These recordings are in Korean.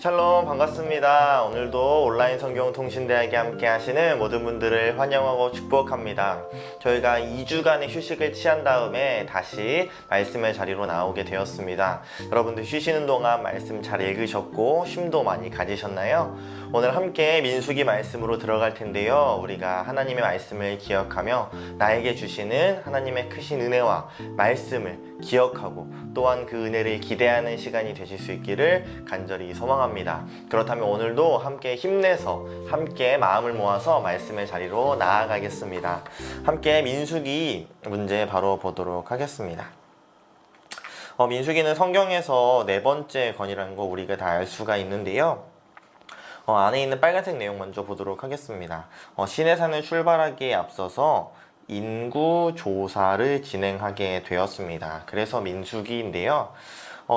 샬롬 반갑습니다. 오늘도 온라인 성경통신대학에 함께 하시는 모든 분들을 환영하고 축복합니다. 저희가 2주간의 휴식을 취한 다음에 다시 말씀의 자리로 나오게 되었습니다. 여러분들 쉬시는 동안 말씀 잘 읽으셨고 쉼도 많이 가지셨나요? 오늘 함께 민수기 말씀으로 들어갈 텐데요. 우리가 하나님의 말씀을 기억하며 나에게 주시는 하나님의 크신 은혜와 말씀을 기억하고 또한 그 은혜를 기대하는 시간이 되실 수 있기를 간절히 소망합니다. 그렇다면 오늘도 함께 힘내서 함께 마음을 모아서 말씀의 자리로 나아가겠습니다. 함께 민수기 문제 바로 보도록 하겠습니다. 민수기는 성경에서 네 번째 권이라는 거 우리가 다 알 수가 있는데요. 안에 있는 빨간색 내용 먼저 보도록 하겠습니다. 시내산을 출발하기에 앞서서 인구 조사를 진행하게 되었습니다. 그래서 민수기인데요.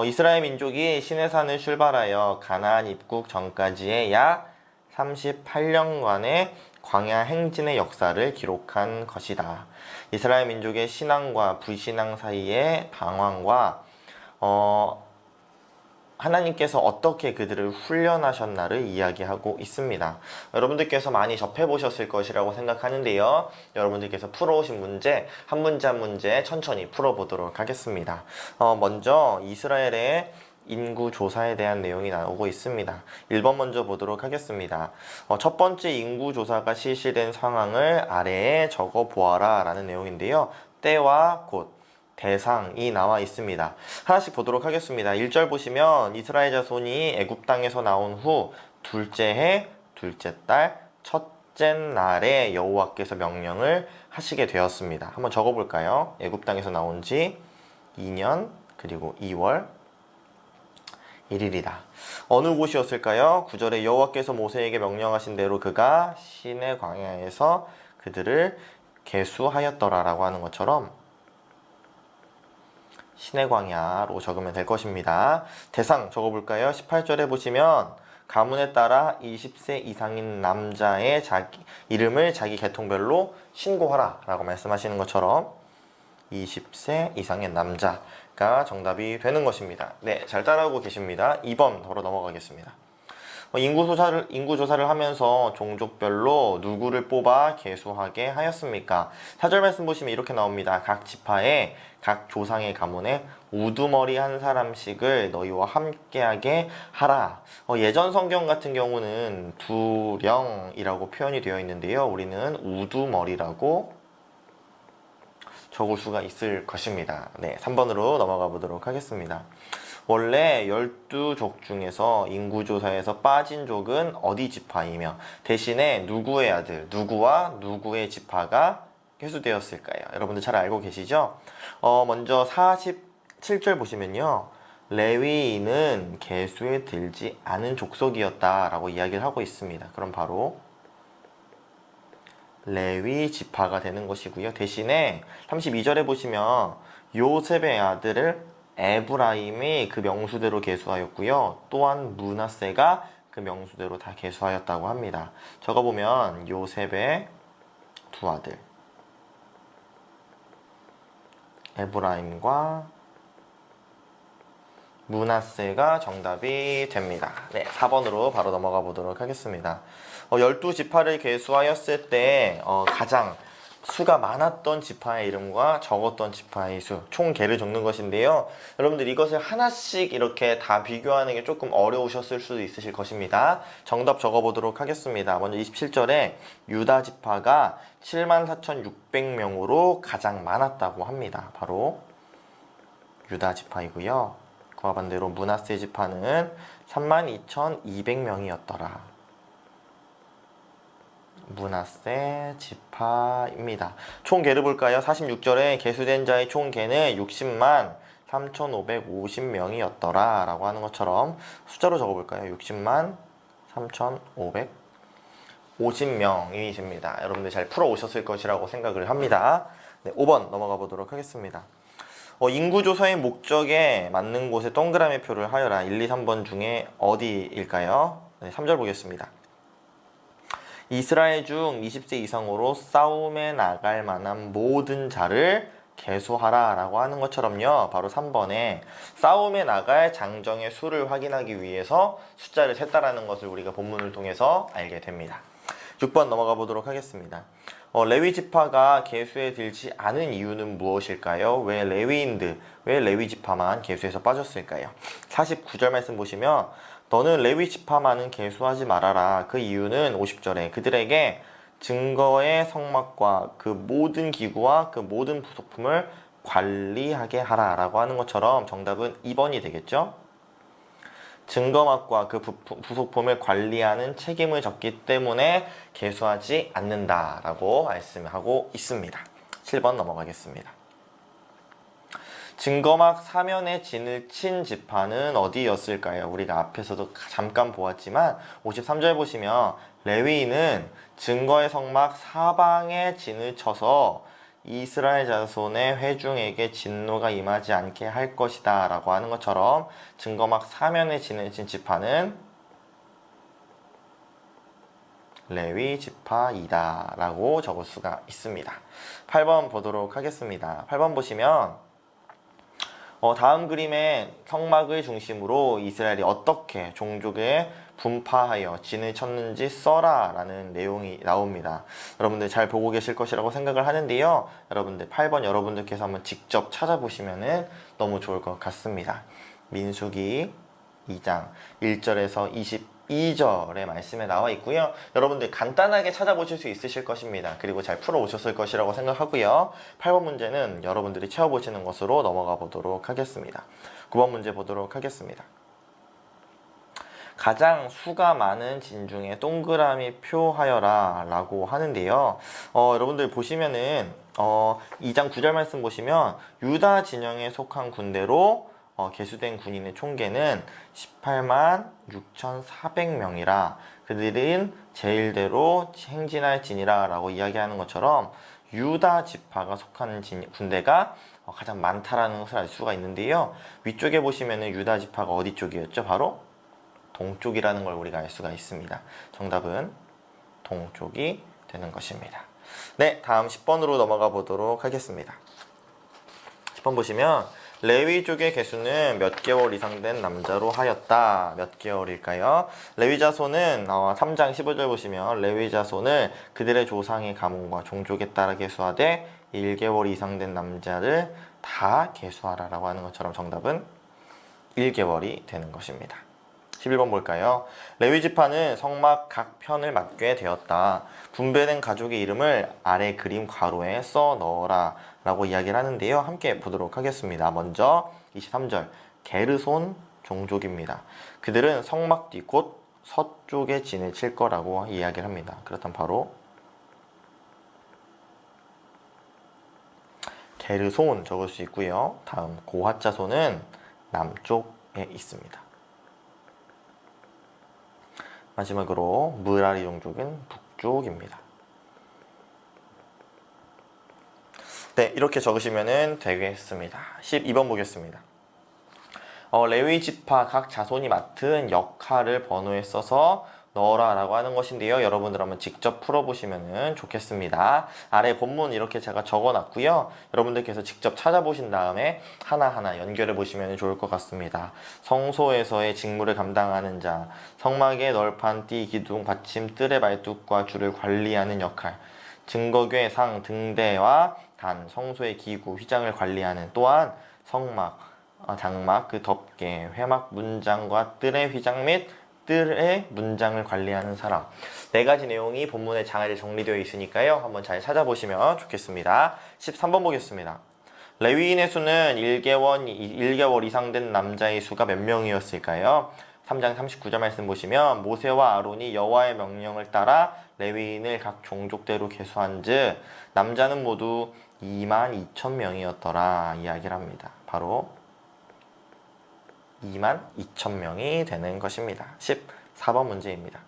이스라엘 민족이 시내산을 출발하여 가나안 입국 전까지의 약 38년간의 광야 행진의 역사를 기록한 것이다. 이스라엘 민족의 신앙과 불신앙 사이의 방황과 하나님께서 어떻게 그들을 훈련하셨나를 이야기하고 있습니다. 여러분들께서 많이 접해보셨을 것이라고 생각하는데요. 여러분들께서 풀어오신 문제 한 문제 한 문제 천천히 풀어보도록 하겠습니다. 먼저 이스라엘의 인구 조사에 대한 내용이 나오고 있습니다. 1번 먼저 보도록 하겠습니다. 첫 번째 인구 조사가 실시된 상황을 아래에 적어 보아라 라는 내용인데요. 때와 곳 대상이 나와 있습니다. 하나씩 보도록 하겠습니다. 1절 보시면 이스라엘 자손이 애굽 땅에서 나온 후 둘째 해, 둘째 달, 첫째 날에 여호와께서 명령을 하시게 되었습니다. 한번 적어볼까요? 애굽 땅에서 나온 지 2년 그리고 2월 1일이다. 어느 곳이었을까요? 9절에 여호와께서 모세에게 명령하신 대로 그가 시내 광야에서 그들을 계수하였더라 라고 하는 것처럼 신의 광야로 적으면 될 것입니다. 대상 적어볼까요? 18절에 보시면 가문에 따라 20세 이상인 남자의 이름을 자기 계통별로 신고하라 라고 말씀하시는 것처럼 20세 이상의 남자가 정답이 되는 것입니다. 네, 잘 따라오고 계십니다. 2번 바로 넘어가겠습니다. 인구조사를 하면서 종족별로 누구를 뽑아 계수하게 하였습니까? 4절 말씀 보시면 이렇게 나옵니다. 각 지파에 각 조상의 가문에 우두머리 한 사람씩을 너희와 함께하게 하라. 예전 성경 같은 경우는 두령이라고 표현이 되어 있는데요. 우리는 우두머리라고 적을 수가 있을 것입니다. 네, 3번으로 넘어가 보도록 하겠습니다. 원래 12족 중에서 인구조사에서 빠진 족은 어디 지파이며 대신에 누구의 아들, 누구와 누구의 지파가 회수되었을까요? 여러분들 잘 알고 계시죠? 먼저 47절 보시면요. 레위인은 계수에 들지 않은 족속이었다라고 이야기를 하고 있습니다. 그럼 바로 레위 지파가 되는 것이고요. 대신에 32절에 보시면 요셉의 아들을 에브라임이 그 명수대로 계수하였고요. 또한 므낫세가 그 명수대로 다 계수하였다고 합니다. 적어보면 요셉의 두 아들 에브라임과 므낫세가 정답이 됩니다. 네, 4번으로 바로 넘어가 보도록 하겠습니다. 12지파를 계수하였을 때 가장 수가 많았던 지파의 이름과 적었던 지파의 수, 총 개를 적는 것인데요. 여러분들 이것을 하나씩 이렇게 다 비교하는 게 조금 어려우셨을 수도 있으실 것입니다. 정답 적어보도록 하겠습니다. 먼저 27절에 유다 지파가 74,600명으로 가장 많았다고 합니다. 바로 유다 지파이고요. 그와 반대로 므낫세 지파는 32,200명이었더라. 므낫세 지파입니다. 총 개를 볼까요? 46절에 계수된 자의 총 개는 60만 3,550명이었더라 라고 하는 것처럼 숫자로 적어볼까요? 60만 3,550명이 됩니다. 여러분들 잘 풀어오셨을 것이라고 생각을 합니다. 네, 5번 넘어가 보도록 하겠습니다. 인구조사의 목적에 맞는 곳에 동그라미 표를 하여라. 1, 2, 3번 중에 어디일까요? 네, 3절 보겠습니다. 이스라엘 중 20세 이상으로 싸움에 나갈 만한 모든 자를 계수하라 라고 하는 것처럼요, 바로 3번에 싸움에 나갈 장정의 수를 확인하기 위해서 숫자를 셌다라는 것을 우리가 본문을 통해서 알게 됩니다. 6번 넘어가 보도록 하겠습니다. 레위 지파가 계수에 들지 않은 이유는 무엇일까요? 왜 레위 지파만 계수에서 빠졌을까요? 49절 말씀 보시면 너는 레위 지파만은 계수하지 말아라. 그 이유는 50절에 그들에게 증거의 성막과 그 모든 기구와 그 모든 부속품을 관리하게 하라 라고 하는 것처럼 정답은 2번이 되겠죠? 증거막과 그 부속품을 관리하는 책임을 졌기 때문에 계수하지 않는다라고 말씀하고 있습니다. 7번 넘어가겠습니다. 증거막 사면에 진을 친 지파는 어디였을까요? 우리가 앞에서도 잠깐 보았지만 53절 보시면 레위인은 증거의 성막 사방에 진을 쳐서 이스라엘 자손의 회중에게 진노가 임하지 않게 할 것이다 라고 하는 것처럼 증거막 사면에 진을 친 지파는 레위 지파이다 라고 적을 수가 있습니다. 8번 보도록 하겠습니다. 8번 보시면 다음 그림에 성막을 중심으로 이스라엘이 어떻게 종족에 분파하여 진을 쳤는지 써라 라는 내용이 나옵니다. 여러분들 잘 보고 계실 것이라고 생각을 하는데요, 여러분들 8번 여러분들께서 한번 직접 찾아보시면 너무 좋을 것 같습니다. 민수기 2장 1절에서 22절의 말씀에 나와 있고요. 여러분들 간단하게 찾아보실 수 있으실 것입니다. 그리고 잘 풀어오셨을 것이라고 생각하고요. 8번 문제는 여러분들이 채워보시는 것으로 넘어가 보도록 하겠습니다. 9번 문제 보도록 하겠습니다. 가장 수가 많은 진 중에 동그라미 표하여라 라고 하는데요, 여러분들 보시면은 2장 9절 말씀 보시면 유다 진영에 속한 군대로 계수된 군인의 총계는 18만 6,400명이라 그들은 제일대로 행진할 진이라 라고 이야기하는 것처럼 유다 지파가 속하는 군대가 가장 많다라는 것을 알 수가 있는데요, 위쪽에 보시면은 유다 지파가 어디 쪽이었죠? 바로 동쪽이라는 걸 우리가 알 수가 있습니다. 정답은 동쪽이 되는 것입니다. 네, 다음 10번으로 넘어가 보도록 하겠습니다. 10번 보시면 레위족의 계수는 몇 개월 이상 된 남자로 하였다. 몇 개월일까요? 레위 자손은 3장 15절 보시면 레위 자손을 그들의 조상의 가문과 종족에 따라 계수하되 1개월 이상 된 남자를 다 계수하라 라고 하는 것처럼 정답은 1개월이 되는 것입니다. 11번 볼까요? 레위 지파는 성막 각 편을 맡게 되었다. 분배된 가족의 이름을 아래 그림 괄호에 써 넣어라 라고 이야기를 하는데요, 함께 보도록 하겠습니다. 먼저 23절 게르손 종족입니다. 그들은 성막 뒤 곧 서쪽에 진을 칠 거라고 이야기를 합니다. 그렇다면 바로 게르손 적을 수 있고요. 다음 고핫 자손은 남쪽에 있습니다. 마지막으로 무라리 종족은 북쪽입니다. 네, 이렇게 적으시면 되겠습니다. 12번 보겠습니다. 레위 지파 각 자손이 맡은 역할을 번호에 써서 넣어라 라고 하는 것인데요, 여러분들 한번 직접 풀어보시면 좋겠습니다. 아래 본문 이렇게 제가 적어놨고요, 여러분들께서 직접 찾아보신 다음에 하나하나 연결해 보시면 좋을 것 같습니다. 성소에서의 직무를 감당하는 자, 성막의 널판, 띠, 기둥, 받침, 뜰의 말뚝과 줄을 관리하는 역할, 증거궤, 상, 등대와 단, 성소의 기구, 휘장을 관리하는, 또한 성막, 장막, 그 덮개, 회막 문장과 뜰의 휘장 및 뜰의 문장을 관리하는 사람. 4가지 내용이 본문의 장에 정리되어 있으니까요, 한번 잘 찾아보시면 좋겠습니다. 13번 보겠습니다. 레위인의 수는 1개월 이상 된 남자의 수가 몇 명이었을까요? 3장 39절 말씀 보시면 모세와 아론이 여호와의 명령을 따라 레위인을 각 종족대로 계수한즉 남자는 모두 22,000명이었더라 이야기를 합니다. 바로 22,000명이 되는 것입니다. 14번 문제입니다.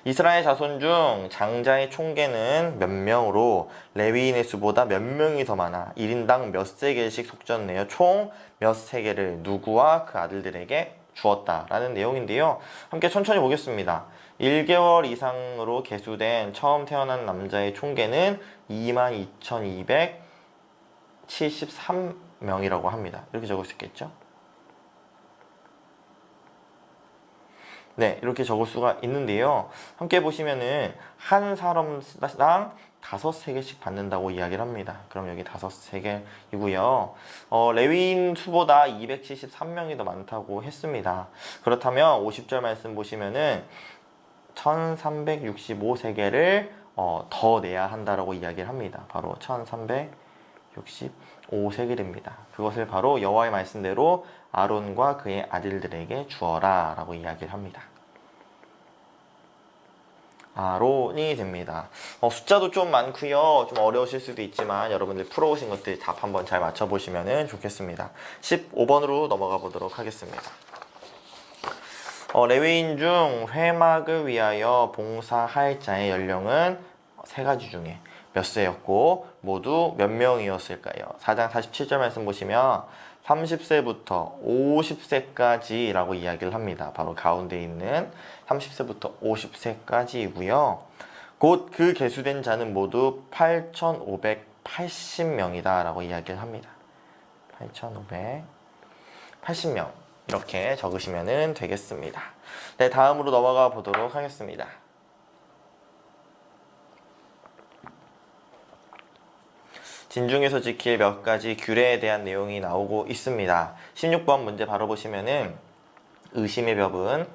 이스라엘 자손 중 장자의 총계는 몇 명으로 레위인의 수보다 몇 명이 더 많아 1인당 몇 세겔씩 속전내어 총 몇 세겔을 누구와 그 아들들에게 주었다라는 내용인데요, 함께 천천히 보겠습니다. 1개월 이상으로 계수된 처음 태어난 남자의 총계는 22,200 273명이라고 합니다. 이렇게 적을 수 있겠죠? 네, 이렇게 적을 수가 있는데요. 함께 보시면은 한 사람당 5세겔씩 받는다고 이야기를 합니다. 그럼 여기 5세겔이고요. 레위인 수보다 273명이 더 많다고 했습니다. 그렇다면 50절 말씀 보시면은 1365세겔을 더 내야 한다라고 이야기를 합니다. 바로 1365세겔입니다. 그것을 바로 여호와의 말씀대로 아론과 그의 아들들에게 주어라 라고 이야기를 합니다. 아론이 됩니다. 숫자도 좀 많고요. 좀 어려우실 수도 있지만 여러분들 풀어오신 것들 답 한번 잘 맞춰보시면 좋겠습니다. 15번으로 넘어가 보도록 하겠습니다. 레위인 중 회막을 위하여 봉사할 자의 연령은 세 가지 중에 몇 세였고 모두 몇 명이었을까요? 4장 47절 말씀 보시면 30세부터 50세까지라고 이야기를 합니다. 바로 가운데 있는 30세부터 50세까지이고요. 곧 그 계수된 자는 모두 8,580명이다 라고 이야기를 합니다. 8,580명 이렇게 적으시면 되겠습니다. 네, 다음으로 넘어가 보도록 하겠습니다. 진중에서 지킬 몇 가지 규례에 대한 내용이 나오고 있습니다. 16번 문제 바로 보시면은 의심의 법은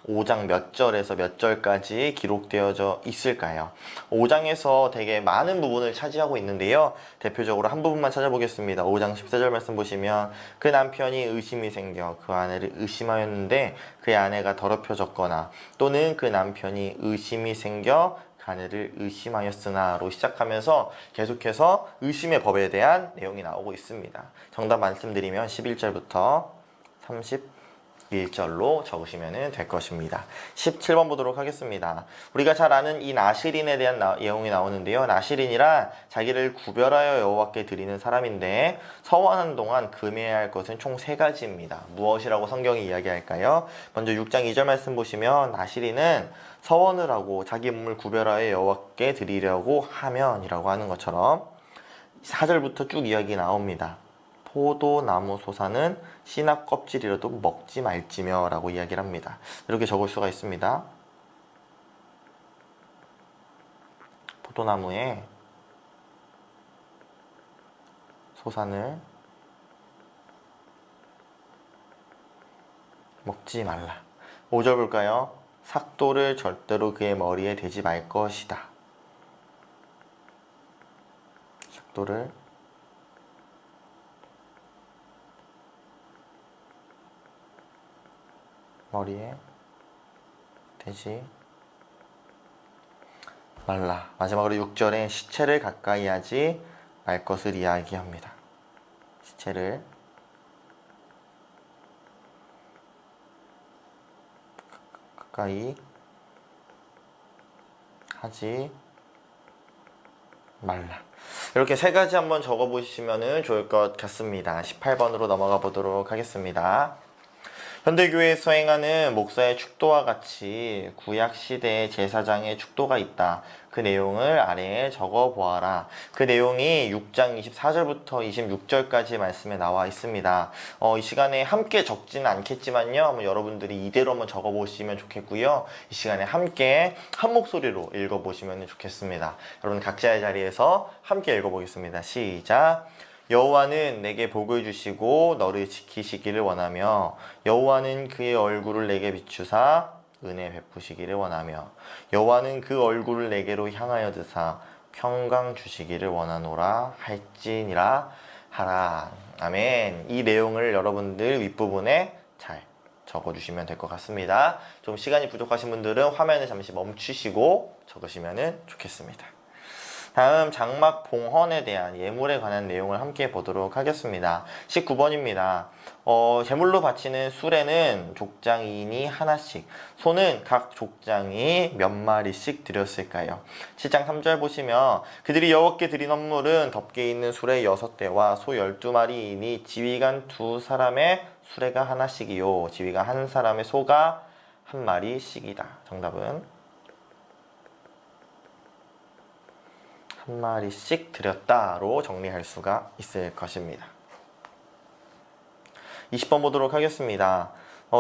5장 몇 절에서 몇 절까지 기록되어져 있을까요? 5장에서 되게 많은 부분을 차지하고 있는데요. 대표적으로 한 부분만 찾아보겠습니다. 5장 14절 말씀 보시면 그 남편이 의심이 생겨 그 아내를 의심하였는데 그의 아내가 더럽혀졌거나 또는 그 남편이 의심이 생겨 아내를 의심하였으나로 시작하면서 계속해서 의심의 법에 대한 내용이 나오고 있습니다. 정답 말씀드리면 11절부터 31절로 적으시면 될 것입니다. 17번 보도록 하겠습니다. 우리가 잘 아는 이 나실인에 대한 내용이 나오는데요. 나실인이란 자기를 구별하여 여호와께 드리는 사람인데 서원하는 동안 금해야 할 것은 총 3가지입니다. 무엇이라고 성경이 이야기할까요? 먼저 6장 2절 말씀 보시면 나실인은 서원을 하고 자기 몸을 구별하여 여호와께 드리려고 하면 이라고 하는 것처럼 4절부터 쭉 이야기 나옵니다. 포도나무 소사는 씨나 껍질이라도 먹지 말지며 라고 이야기를 합니다. 이렇게 적을 수가 있습니다. 포도나무에 소산을 먹지 말라. 5절 볼까요? 삭도를 절대로 그의 머리에 대지 말 것이다. 삭도를 머리에 대지 말라. 마지막으로 6절에 시체를 가까이 하지 말 것을 이야기합니다. 시체를 가까이 하지 말라. 이렇게 3가지 한번 적어보시면 좋을 것 같습니다. 18번으로 넘어가 보도록 하겠습니다. 현대교회에 수행하는 목사의 축도와 같이 구약시대의 제사장의 축도가 있다. 그 내용을 아래에 적어보아라. 그 내용이 6장 24절부터 26절까지 말씀에 나와 있습니다. 이 시간에 함께 적지는 않겠지만요. 여러분들이 이대로 한번 적어보시면 좋겠고요. 이 시간에 함께 한 목소리로 읽어보시면 좋겠습니다. 여러분 각자의 자리에서 함께 읽어보겠습니다. 시작! 여호와는 내게 복을 주시고 너를 지키시기를 원하며 여호와는 그의 얼굴을 내게 비추사 은혜 베푸시기를 원하며 여호와는 그 얼굴을 내게로 향하여 드사 평강 주시기를 원하노라 할지니라 하라. 아멘. 이 내용을 여러분들 윗부분에 잘 적어주시면 될 것 같습니다. 좀 시간이 부족하신 분들은 화면을 잠시 멈추시고 적으시면 좋겠습니다. 다음 장막 봉헌에 대한 예물에 관한 내용을 함께 보도록 하겠습니다. 19번입니다. 제물로 바치는 수레는 족장 2인이 하나씩, 소는 각 족장이 몇 마리씩 드렸을까요? 7장 3절 보시면 그들이 여호와께 드린 헌물은 덮개 있는 수레 6대와 소 12마리이니 지휘관 2사람의 수레가 하나씩이요 지휘관 1사람의 소가 1마리씩이다. 정답은 한 마리씩 드렸다로 정리할 수가 있을 것입니다. 20번 보도록 하겠습니다.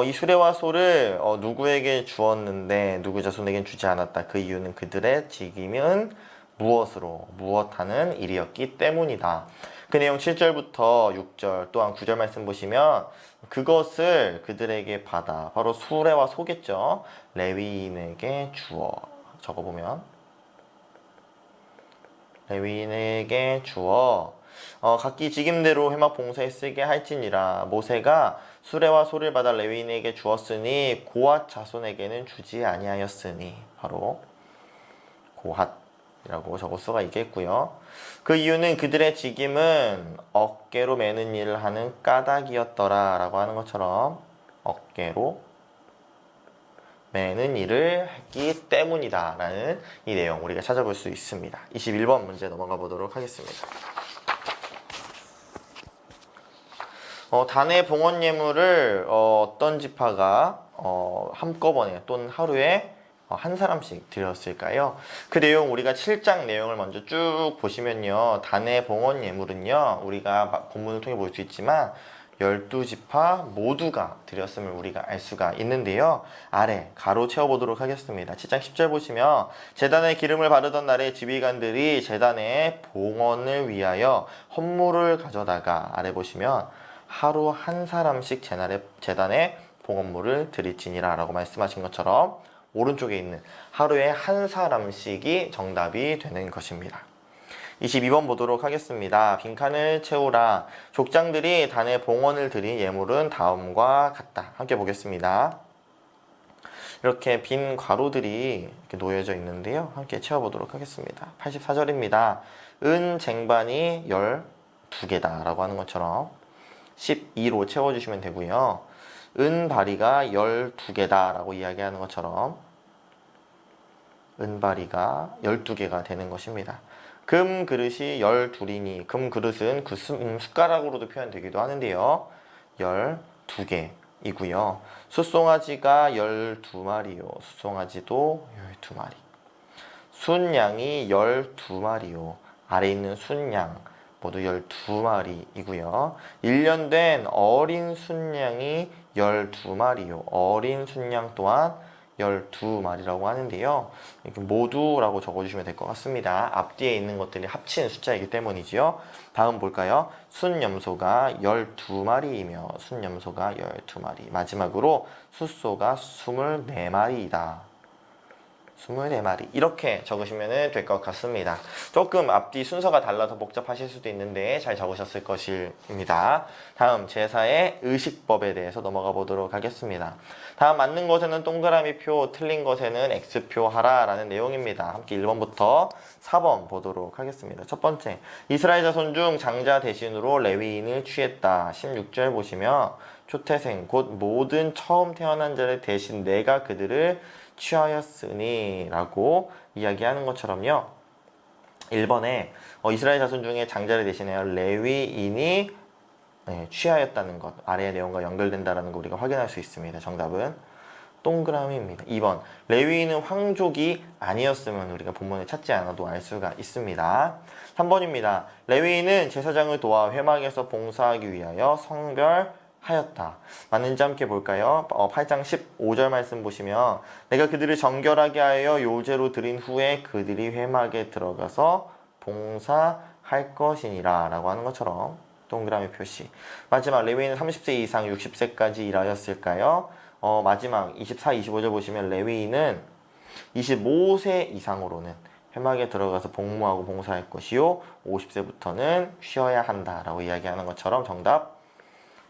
이 수레와 소를 누구에게 주었는데 누구 자손에겐 주지 않았다. 그 이유는 그들의 직임은 무엇하는 일이었기 때문이다. 그 내용 7절부터 6절 또한 9절 말씀 보시면 그것을 그들에게 받아 바로 수레와 소겠죠. 레위인에게 주어 적어보면 레위인에게 주어 각기 직임대로 회막 봉사에 쓰게 할지니라. 모세가 수레와 소를 받아 레위인에게 주었으니 고핫 자손에게는 주지 아니하였으니 바로 고핫이라고 적을 수가 있겠고요. 그 이유는 그들의 직임은 어깨로 매는 일을 하는 까닭이었더라 라고 하는 것처럼 어깨로 매는 일을 했기 때문이다 라는 이 내용 우리가 찾아볼 수 있습니다. 21번 문제 넘어가 보도록 하겠습니다. 단의 봉헌 예물을 어떤 지파가 한꺼번에 또는 하루에 한 사람씩 드렸을까요? 그 내용 우리가 7장 내용을 먼저 쭉 보시면요. 단의 봉헌 예물은요. 우리가 본문을 통해 볼 수 있지만 12지파 모두가 드렸음을 우리가 알 수가 있는데요. 아래 가로 채워보도록 하겠습니다. 7장 10절 보시면 제단에 기름을 바르던 날에 지휘관들이 제단의 봉헌을 위하여 헌물을 가져다가 아래 보시면 하루 한 사람씩 제단에 봉헌물을 드릴지니라 라고 말씀하신 것처럼 오른쪽에 있는 하루에 한 사람씩이 정답이 되는 것입니다. 22번 보도록 하겠습니다. 빈칸을 채우라. 족장들이 단에 봉헌을 드린 예물은 다음과 같다. 함께 보겠습니다. 이렇게 빈 괄호들이 이렇게 놓여져 있는데요. 함께 채워보도록 하겠습니다. 84절입니다. 은 쟁반이 12개다 라고 하는 것처럼 12로 채워주시면 되고요. 은바리가 12개다 라고 이야기하는 것처럼 은바리가 12개가 되는 것입니다. 금 그릇이 12이니 금 그릇은 숟가락으로도 표현되기도 하는데요. 12개이고요. 숫송아지가 12마리요. 숫송아지도 12마리. 순양이 12마리요. 아래 있는 순양 모두 12마리이고요. 1년 된 어린 순양이 12마리요. 어린 순양 또한 12마리라고 하는데요. 이렇게 모두라고 적어주시면 될 것 같습니다. 앞뒤에 있는 것들이 합친 숫자이기 때문이지요. 다음 볼까요? 순염소가 12마리이며 순염소가 12마리. 마지막으로 숫소가 24마리이다. 24마리 이렇게 적으시면 될 것 같습니다. 조금 앞뒤 순서가 달라서 복잡하실 수도 있는데 잘 적으셨을 것입니다. 다음 제사의 의식법에 대해서 넘어가 보도록 하겠습니다. 다음 맞는 것에는 동그라미 표, 틀린 것에는 X표 하라 라는 내용입니다. 함께 1번부터 4번 보도록 하겠습니다. 첫 번째, 이스라엘 자손 중 장자 대신으로 레위인을 취했다. 16절 보시면 초태생 곧 모든 처음 태어난 자를 대신 내가 그들을 취하였으니 라고 이야기하는 것처럼요. 1번에 이스라엘 자손 중에 장자를 대신하여 레위인이 취하였다는 것 아래의 내용과 연결된다는 거 우리가 확인할 수 있습니다. 정답은 동그라미입니다. 2번 레위인은 황족이 아니었으면 우리가 본문에 찾지 않아도 알 수가 있습니다. 3번입니다. 레위인은 제사장을 도와 회막에서 봉사하기 위하여 성별하였다. 맞는지 함께 볼까요? 8장 15절 말씀 보시면 내가 그들을 정결하게 하여 요제로 드린 후에 그들이 회막에 들어가서 봉사할 것이니라 라고 하는 것처럼 동그라미 표시. 마지막 레위인은 30세 이상 60세까지 일하였을까요? 마지막 24, 25절 보시면 레위인은 25세 이상으로는 회막에 들어가서 복무하고 봉사할 것이요 50세부터는 쉬어야 한다 라고 이야기하는 것처럼 정답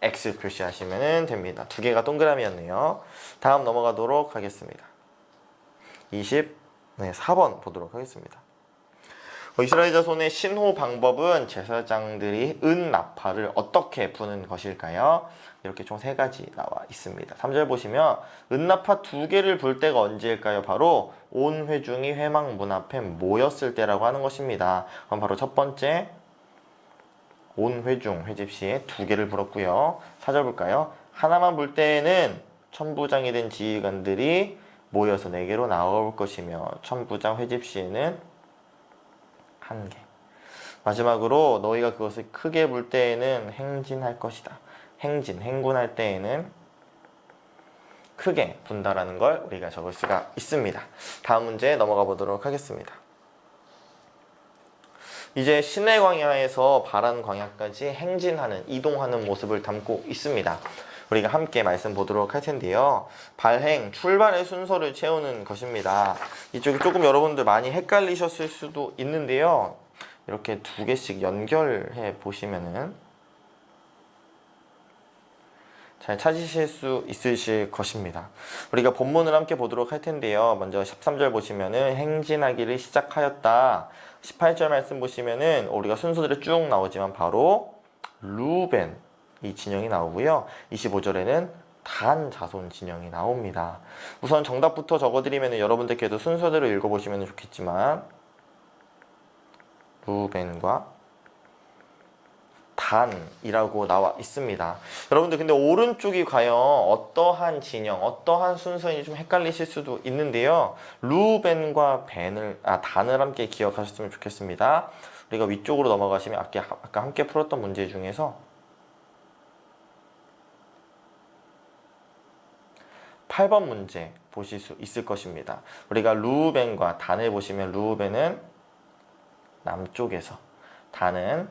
X 표시하시면 됩니다. 두 개가 동그라미였네요. 다음 넘어가도록 하겠습니다. 24번 보도록 하겠습니다. 이스라엘 자손의 신호 방법은 제사장들이 은 나팔을 어떻게 부는 것일까요? 이렇게 총 3가지 나와 있습니다. 3절 보시면 은나파 2개를 불 때가 언제일까요? 바로 온 회중이 회막 문 앞에 모였을 때라고 하는 것입니다. 그럼 바로 첫 번째 온 회중 회집 시에 2개를 불었고요. 4절 볼까요? 하나만 불 때에는 천부장이 된 지휘관들이 모여서 4개로 나올 것이며 천부장 회집 시에는 한 개. 마지막으로 너희가 그것을 크게 볼 때에는 행진할 것이다. 행군할 때에는 크게 분다라는 걸 우리가 적을 수가 있습니다. 다음 문제 넘어가 보도록 하겠습니다. 이제 시내 광야에서 바란 광야까지 행진하는, 이동하는 모습을 담고 있습니다. 우리가 함께 말씀 보도록 할 텐데요. 발행, 출발의 순서를 채우는 것입니다. 이쪽이 조금 여러분들 많이 헷갈리셨을 수도 있는데요. 이렇게 두 개씩 연결해 보시면은 잘 찾으실 수 있으실 것입니다. 우리가 본문을 함께 보도록 할 텐데요. 먼저 13절 보시면은 행진하기를 시작하였다. 18절 말씀 보시면은 우리가 순서대로 쭉 나오지만 바로 루벤 이 진영이 나오고요. 25절에는 단 자손 진영이 나옵니다. 우선 정답부터 적어드리면 여러분들께도 순서대로 읽어보시면 좋겠지만 루벤과 단이라고 나와 있습니다. 여러분들 근데 오른쪽이 과연 어떠한 진영, 어떠한 순서인지 좀 헷갈리실 수도 있는데요. 루벤과 단을 함께 기억하셨으면 좋겠습니다. 우리가 위쪽으로 넘어가시면 아까 함께 풀었던 문제 중에서 8번 문제 보실 수 있을 것입니다. 우리가 루벤과 단을 보시면 루벤은 남쪽에서, 단은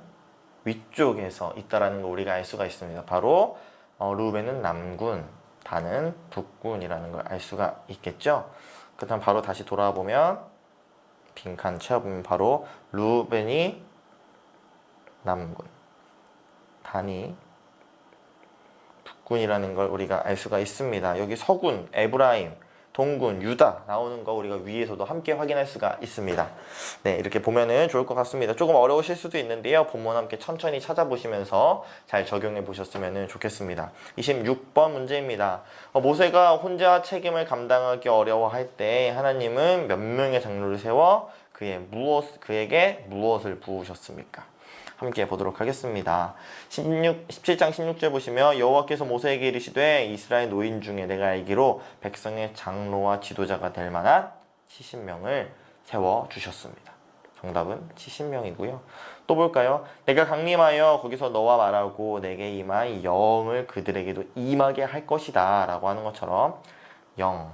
위쪽에서 있다라는 걸 우리가 알 수가 있습니다. 바로 루벤은 남군, 단은 북군이라는 걸 알 수가 있겠죠. 그다음 바로 다시 돌아와 보면 빈칸 채워보면 바로 루벤이 남군, 단이 북군이라는 걸 우리가 알 수가 있습니다. 여기 서군, 에브라임, 동군, 유다 나오는 거 우리가 위에서도 함께 확인할 수가 있습니다. 네, 이렇게 보면은 좋을 것 같습니다. 조금 어려우실 수도 있는데요. 본문 함께 천천히 찾아보시면서 잘 적용해 보셨으면 좋겠습니다. 26번 문제입니다. 모세가 혼자 책임을 감당하기 어려워할 때 하나님은 몇 명의 장로를 세워 그에게 무엇을 부으셨습니까? 함께 보도록 하겠습니다. 17장 16절 보시면 여호와께서 모세에게 이르시되 이스라엘 노인 중에 내가 알기로 백성의 장로와 지도자가 될 만한 70명을 세워주셨습니다. 정답은 70명이고요. 또 볼까요? 내가 강림하여 거기서 너와 말하고 내게 임할 영을 그들에게도 임하게 할 것이다 라고 하는 것처럼 영,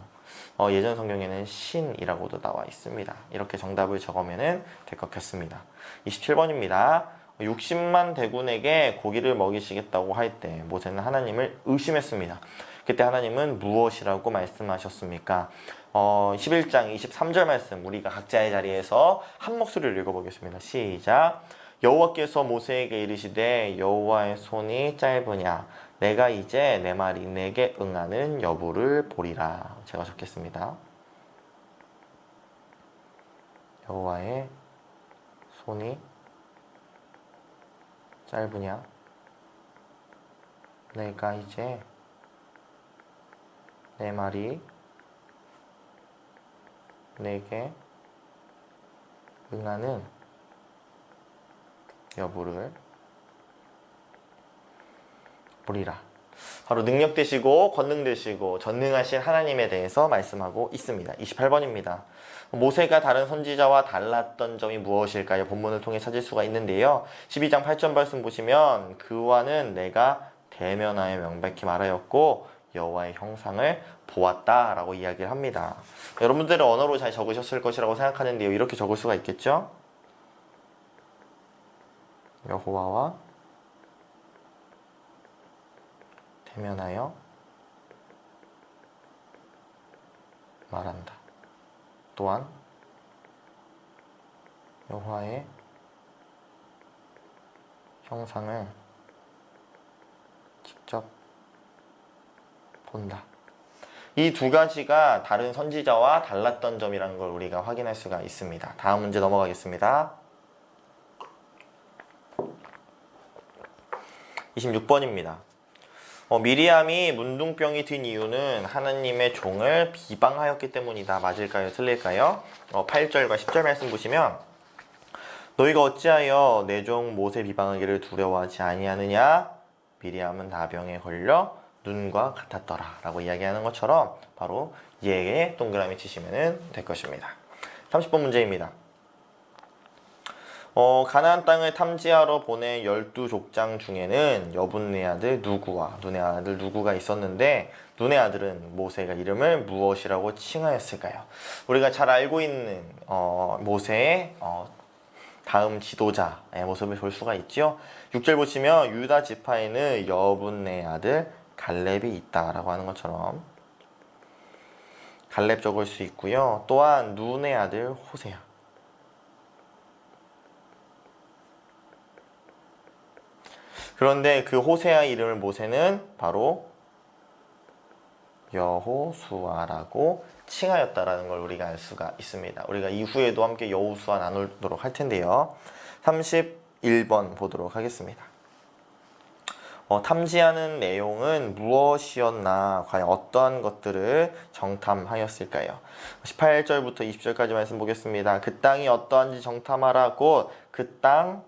예전 성경에는 신이라고도 나와 있습니다. 이렇게 정답을 적으면 될 것 같습니다. 27번입니다. 60만 대군에게 고기를 먹이시겠다고 할 때 모세는 하나님을 의심했습니다. 그때 하나님은 무엇이라고 말씀하셨습니까? 11장 23절 말씀 우리가 각자의 자리에서 한 목소리를 읽어보겠습니다. 시작. 여호와께서 모세에게 이르시되 여호와의 손이 짧으냐 내가 이제 내 말이 내게 응하는 여부를 보리라. 제가 적겠습니다. 여호와의 손이 짧으냐 내가 이제 내 말이 내게 응하는 여부를 보리라. 바로 능력 되시고 권능 되시고 전능하신 하나님에 대해서 말씀하고 있습니다. 28번입니다. 모세가 다른 선지자와 달랐던 점이 무엇일까요? 본문을 통해 찾을 수가 있는데요. 12장 8절 말씀 보시면 그와는 내가 대면하여 명백히 말하였고 여호와의 형상을 보았다 라고 이야기를 합니다. 여러분들은 언어로 잘 적으셨을 것이라고 생각하는데요. 이렇게 적을 수가 있겠죠? 여호와와 대면하여 말한다. 또한 여호와의 형상을 직접 본다. 이 두 가지가 다른 선지자와 달랐던 점이라는 걸 우리가 확인할 수가 있습니다. 다음 문제 넘어가겠습니다. 26번입니다. 미리암이 문둥병이 든 이유는 하나님의 종을 비방하였기 때문이다. 맞을까요? 틀릴까요? 8절과 10절 말씀 보시면 너희가 어찌하여 내 종 모세 비방하기를 두려워하지 아니하느냐? 미리암은 나병에 걸려 눈과 같았더라 라고 이야기하는 것처럼 바로 예에 동그라미 치시면 될 것입니다. 30번 문제입니다. 가나안 땅을 탐지하러 보낸 12족장 중에는 여분네 아들 누구와 눈의 아들 누구가 있었는데 눈의 아들은 모세가 이름을 무엇이라고 칭하였을까요? 우리가 잘 알고 있는 모세의 다음 지도자의 모습을 볼 수가 있죠. 6절 보시면 유다 지파에는 여분네 아들 갈렙이 있다라고 하는 것처럼 갈렙 적을 수 있고요. 또한 눈의 아들 호세아. 그런데 그 호세아 이름을 모세는 바로 여호수아라고 칭하였다라는 걸 우리가 알 수가 있습니다. 우리가 이후에도 함께 여호수아 나누도록 할 텐데요. 31번 보도록 하겠습니다. 탐지하는 내용은 무엇이었나, 과연 어떠한 것들을 정탐하였을까요? 18절부터 20절까지 말씀 보겠습니다. 그 땅이 어떠한지 정탐하라. 곧 그 땅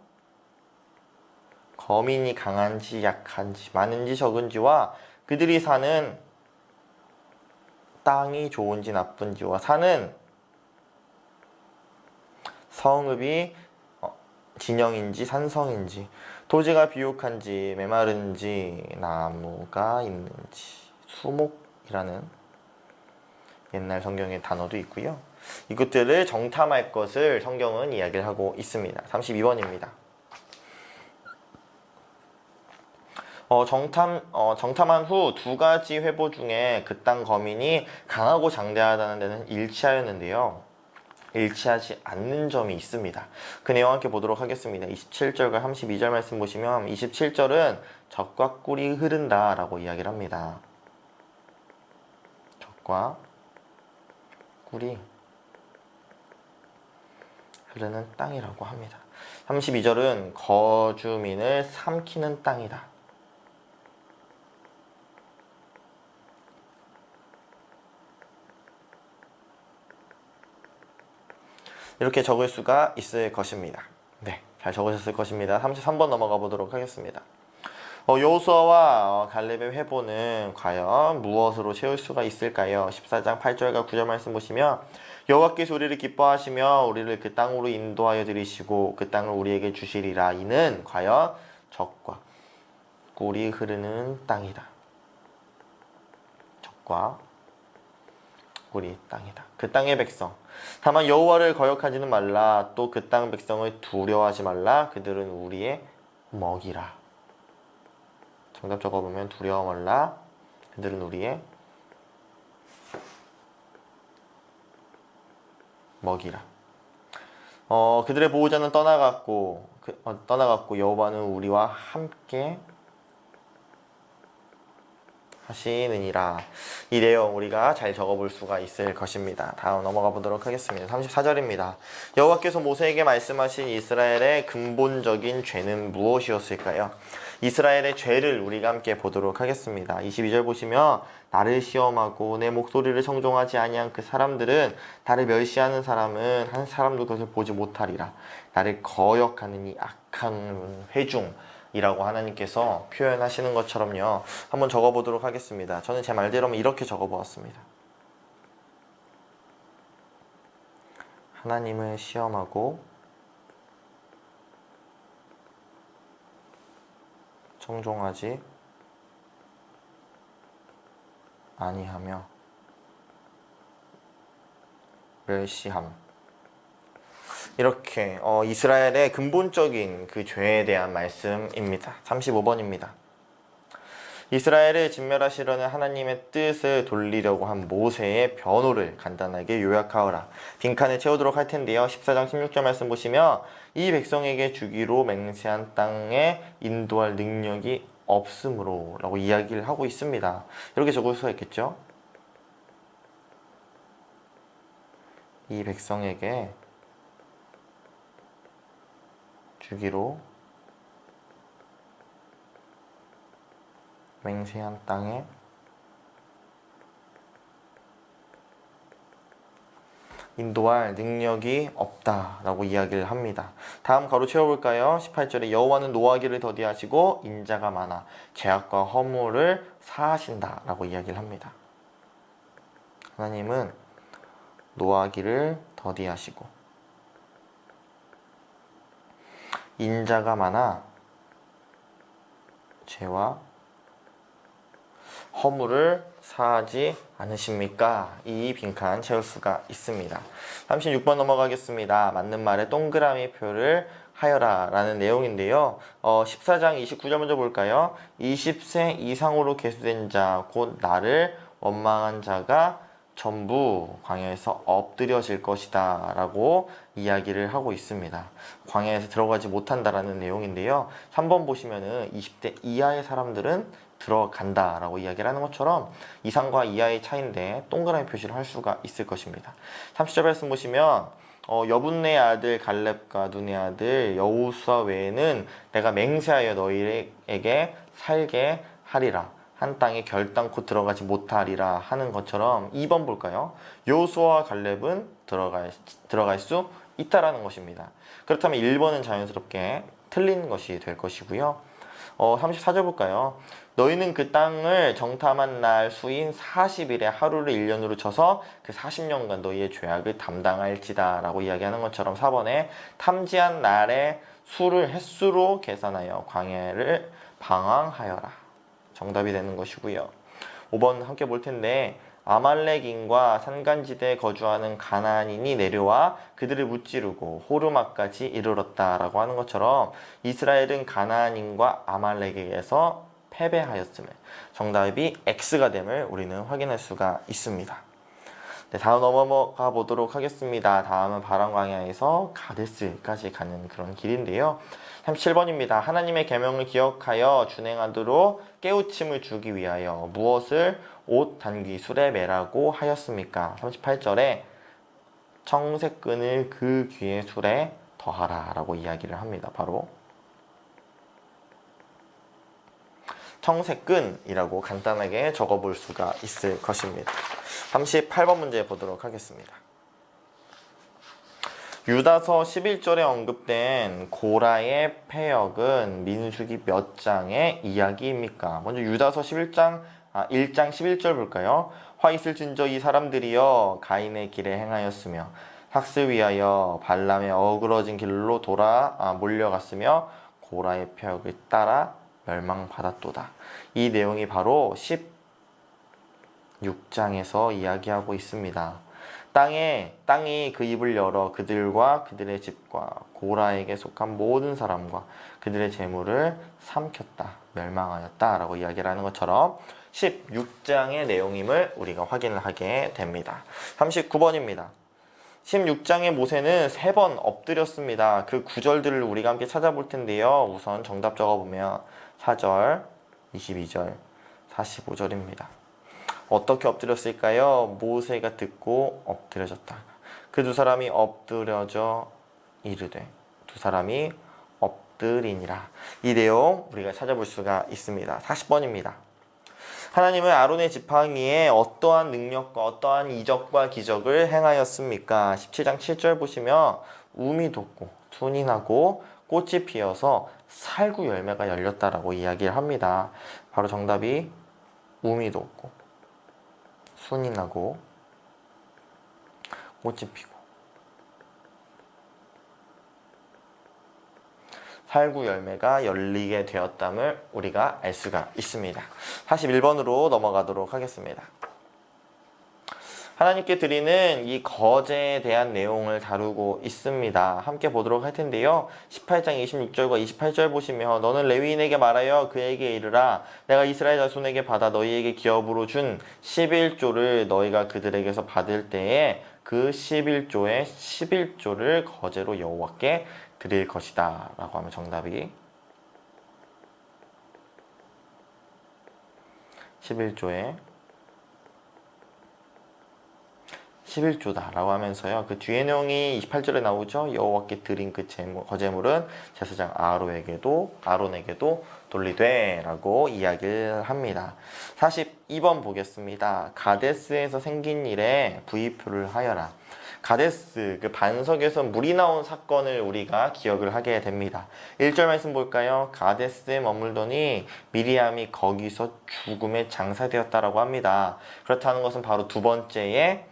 거민이 강한지 약한지 많은지 적은지와 그들이 사는 땅이 좋은지 나쁜지와 사는 성읍이 진영인지 산성인지 토지가 비옥한지 메마른지 나무가 있는지 수목이라는 옛날 성경의 단어도 있고요. 이것들을 정탐할 것을 성경은 이야기를 하고 있습니다. 32번입니다. 정탐한 후 두 가지 회보 중에 그 땅 거민이 강하고 장대하다는 데는 일치하였는데요. 일치하지 않는 점이 있습니다. 그 내용 함께 보도록 하겠습니다. 27절과 32절 말씀 보시면 27절은 적과 꿀이 흐른다 라고 이야기를 합니다. 적과 꿀이 흐르는 땅이라고 합니다. 32절은 거주민을 삼키는 땅이다. 이렇게 적을 수가 있을 것입니다. 네, 잘 적으셨을 것입니다. 33번 넘어가 보도록 하겠습니다. 여호수아와 갈렙의 회보는 과연 무엇으로 채울 수가 있을까요? 14장 8절과 9절 말씀 보시면 여호와께서 우리를 기뻐하시며 우리를 그 땅으로 인도하여 들이시고 그 땅을 우리에게 주시리라. 이는 과연 적과 꿀이 흐르는 땅이다. 적과 꿀이 땅이다. 그 땅의 백성. 다만 여호와를 거역하지는 말라. 또 그 땅 백성을 두려워하지 말라. 그들은 우리의 먹이라. 정답 적어보면 두려워 말라. 그들은 우리의 먹이라. 그들의 보호자는 떠나갔고 여호와는 우리와 함께 하시느니라. 이 내용 우리가 잘 적어볼 수가 있을 것입니다. 다음 넘어가 보도록 하겠습니다. 34절입니다. 여호와께서 모세에게 말씀하신 이스라엘의 근본적인 죄는 무엇이었을까요? 이스라엘의 죄를 우리가 함께 보도록 하겠습니다. 22절 보시면 나를 시험하고 내 목소리를 청종하지 아니한 그 사람들은 나를 멸시하는 사람은 한 사람도 그것을 보지 못하리라. 나를 거역하는 이 악한 회중 이라고 하나님께서 표현하시는 것처럼요. 한번 적어보도록 하겠습니다. 저는 제 말대로 이렇게 적어보았습니다. 하나님을 시험하고 청종하지 아니하며 멸시함. 이렇게 이스라엘의 근본적인 그 죄에 대한 말씀입니다. 35번입니다. 이스라엘을 진멸하시려는 하나님의 뜻을 돌리려고 한 모세의 변호를 간단하게 요약하오라. 빈칸을 채우도록 할 텐데요. 14장 16절 말씀 보시면 이 백성에게 주기로 맹세한 땅에 인도할 능력이 없으므로 라고 이야기를 하고 있습니다. 이렇게 적을 수가 있겠죠. 이 백성에게 주기로 맹세한 땅에 인도할 능력이 없다라고 이야기를 합니다. 다음 가로 채워볼까요? 18절에 여호와는 노하기를 더디하시고 인자가 많아 죄악과 허물을 사하신다 라고 이야기를 합니다. 하나님은 노하기를 더디하시고 인자가 많아 죄와 허물을 사하지 않으십니까? 이 빈칸 채울 수가 있습니다. 36번 넘어가겠습니다. 맞는 말에 동그라미 표를 하여라 라는 내용인데요. 14장 29절 먼저 볼까요? 20세 이상으로 계수된 자, 곧 나를 원망한 자가 전부 광야에서 엎드려질 것이다 라고 이야기를 하고 있습니다. 광야에서 들어가지 못한다라는 내용인데요. 3번 보시면은 20대 이하의 사람들은 들어간다 라고 이야기를 하는 것처럼 이상과 이하의 차이인데 동그라미 표시를 할 수가 있을 것입니다. 30절 말씀 보시면 여분네 아들 갈렙과 눈의 아들 여호수아 외에는 내가 맹세하여 너희에게 살게 하리라. 한 땅에 결단코 들어가지 못하리라 하는 것처럼 2번 볼까요? 여호수아와 갈렙은 들어갈 수 있다라는 것입니다. 그렇다면 1번은 자연스럽게 틀린 것이 될 것이고요. 34절 볼까요? 너희는 그 땅을 정탐한 날 수인 40일에 하루를 1년으로 쳐서 그 40년간 너희의 죄악을 담당할지다 라고 이야기하는 것처럼 4번에 탐지한 날의 수를 횟수로 계산하여 광야를 방황하여라. 정답이 되는 것이고요. 5번 함께 볼 텐데 아말렉인과 산간지대에 거주하는 가나안인이 내려와 그들을 무찌르고 호르마까지 이르렀다라고 하는 것처럼 이스라엘은 가나안인과 아말렉에게서 패배하였음을 정답이 X가 됨을 우리는 확인할 수가 있습니다. 네, 다음 넘어가 보도록 하겠습니다. 다음은 바람 광야에서 가데스까지 가는 그런 길인데요. 37번입니다. 하나님의 계명을 기억하여 준행하도록 깨우침을 주기 위하여 무엇을 옷 단귀 술에 매라고 하였습니까? 38절에 청색끈을 그 귀의 술에 더하라 라고 이야기를 합니다. 바로 청색끈이라고 간단하게 적어볼 수가 있을 것입니다. 38번 문제 보도록 하겠습니다. 유다서 11절에 언급된 고라의 패역은 민수기 몇 장의 이야기입니까? 먼저 유다서 1장 11절 볼까요? 화 있을진저 이 사람들이여 가인의 길에 행하였으며 학을 위하여 발람의 어그러진 길로 몰려갔으며 고라의 패역을 따라 멸망받았도다. 이 내용이 바로 16장에서 이야기하고 있습니다. 땅이 그 입을 열어 그들과 그들의 집과 고라에게 속한 모든 사람과 그들의 재물을 삼켰다, 멸망하였다 라고 이야기를 하는 것처럼 16장의 내용임을 우리가 확인을 하게 됩니다. 39번입니다. 16장의 모세는 3번 엎드렸습니다. 그 구절들을 우리가 함께 찾아볼 텐데요. 우선 정답 적어보면 4절, 22절, 45절입니다. 어떻게 엎드렸을까요? 모세가 듣고 엎드려졌다. 그 두 사람이 엎드려져 이르되 두 사람이 엎드리니라. 이 내용 우리가 찾아볼 수가 있습니다. 40번입니다. 하나님은 아론의 지팡이에 어떠한 능력과 어떠한 이적과 기적을 행하였습니까? 17장 7절 보시면 우미 돋고 순이 나고 꽃이 피어서 살구 열매가 열렸다라고 이야기를 합니다. 바로 정답이 우미 돋고 순이 나고 꽃이 피고 살구 열매가 열리게 되었담을 우리가 알 수가 있습니다. 41번으로 넘어가도록 하겠습니다. 하나님께 드리는 이 거제에 대한 내용을 다루고 있습니다. 함께 보도록 할 텐데요. 18장 26절과 28절 보시면 너는 레위인에게 말하여 그에게 이르라 내가 이스라엘 자손에게 받아 너희에게 기업으로 준 11조를 너희가 그들에게서 받을 때에 그 11조의 11조를 거제로 여호와께 드릴 것이다 라고 하면 정답이 11조의 11조다 라고 하면서요. 그 뒤에 내용이 28절에 나오죠. 여호와께 드린 그 거제물은 제사장 아론에게도 돌리되 라고 이야기를 합니다. 42번 보겠습니다. 가데스에서 생긴 일에 부의표를 하여라. 가데스 그 반석에서 물이 나온 사건을 우리가 기억을 하게 됩니다. 1절 말씀 볼까요? 가데스에 머물더니 미리암이 거기서 죽음에 장사되었다라고 합니다. 그렇다는 것은 바로 두 번째에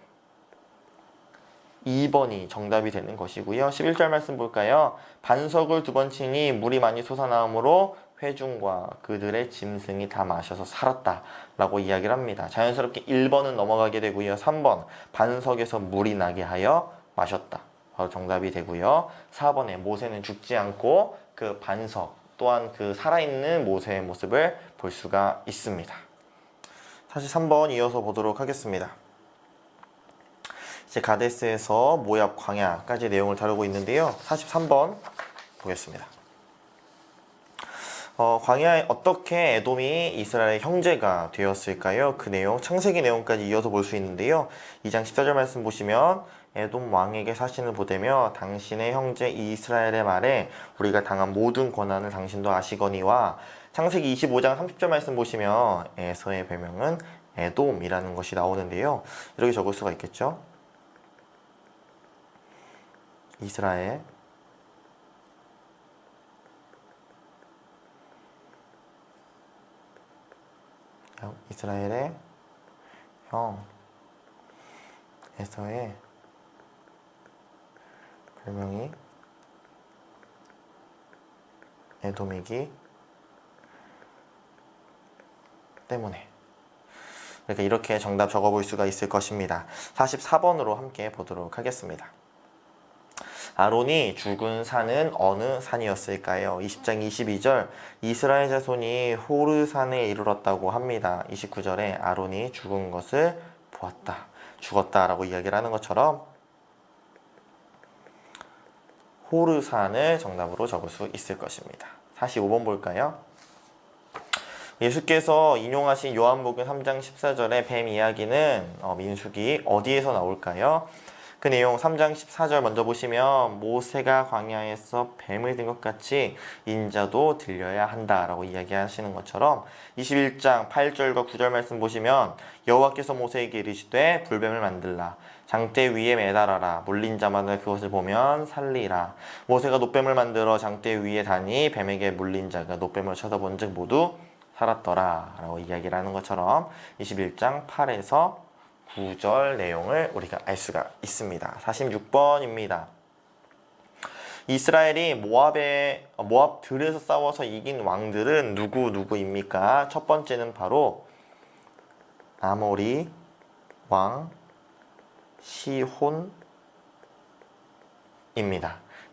2번이 정답이 되는 것이고요. 11절 말씀 볼까요? 반석을 두 번 치니 물이 많이 솟아나오므로 회중과 그들의 짐승이 다 마셔서 살았다 라고 이야기를 합니다. 자연스럽게 1번은 넘어가게 되고요. 3번 반석에서 물이 나게 하여 마셨다. 바로 정답이 되고요. 4번에 모세는 죽지 않고 그 반석 또한 그 살아있는 모세의 모습을 볼 수가 있습니다. 43번 이어서 보도록 하겠습니다. 이제 가데스에서 모압 광야까지 내용을 다루고 있는데요. 43번 보겠습니다. 광야에 어떻게 에돔이 이스라엘의 형제가 되었을까요? 그 내용, 창세기 내용까지 이어서 볼 수 있는데요. 2장 14절 말씀 보시면 에돔 왕에게 사신을 보내며 당신의 형제 이스라엘의 말에 우리가 당한 모든 고난을 당신도 아시거니와 창세기 25장 30절 말씀 보시면 에서의 별명은 에돔이라는 것이 나오는데요. 이렇게 적을 수가 있겠죠. 이스라엘의 형 에서의 별명이 에돔이기 때문에 그러니까 이렇게 정답 적어볼 수가 있을 것입니다. 44번으로 함께 보도록 하겠습니다. 아론이 죽은 산은 어느 산이었을까요? 20장 22절 이스라엘 자손이 호르산에 이르렀다고 합니다. 29절에 아론이 죽은 것을 보았다. 죽었다라고 이야기를 하는 것처럼 호르산을 정답으로 적을 수 있을 것입니다. 45번 볼까요? 예수께서 인용하신 요한복음 3장 14절의 뱀 이야기는 민수기 어디에서 나올까요? 그 내용 3장 14절 먼저 보시면 모세가 광야에서 뱀을 든 것 같이 인자도 들려야 한다라고 이야기하시는 것처럼 21장 8절과 9절 말씀 보시면 여호와께서 모세에게 이르시되 불뱀을 만들라 장대 위에 매달아라 물린 자마다 그것을 보면 살리라 모세가 놋뱀을 만들어 장대 위에 다니 뱀에게 물린 자가 놋뱀을 쳐다본 즉 모두 살았더라 라고 이야기를 하는 것처럼 21장 8에서 9절 내용을 우리가 알 수가 있습니다. 46번입니다. 이스라엘이 모압들에서 싸워서 이긴 왕들은 누구입니까? 첫 번째는 바로 아모리 왕 시혼입니다.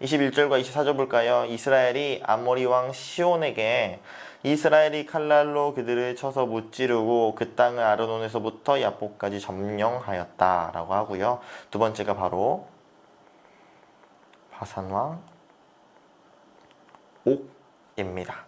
21절과 24절 볼까요? 이스라엘이 아모리 왕 시혼에게 이스라엘이 칼날로 그들을 쳐서 무찌르고 그 땅을 아르논에서부터 야복까지 점령하였다 라고 하고요. 두 번째가 바로 바산왕 옥입니다.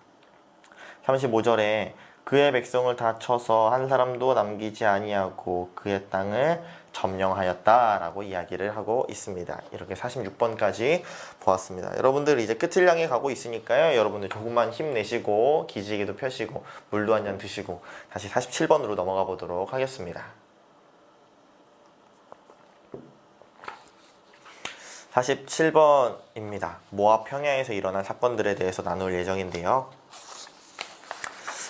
35절에 그의 백성을 다 쳐서 한 사람도 남기지 아니하고 그의 땅을 점령하였다 라고 이야기를 하고 있습니다. 이렇게 46번까지 보았습니다. 여러분들 이제 끝을 향해 가고 있으니까요. 여러분들 조금만 힘내시고 기지개도 펴시고 물도 한 잔 드시고 다시 47번으로 넘어가 보도록 하겠습니다. 47번입니다. 모압 평야에서 일어난 사건들에 대해서 나눌 예정인데요.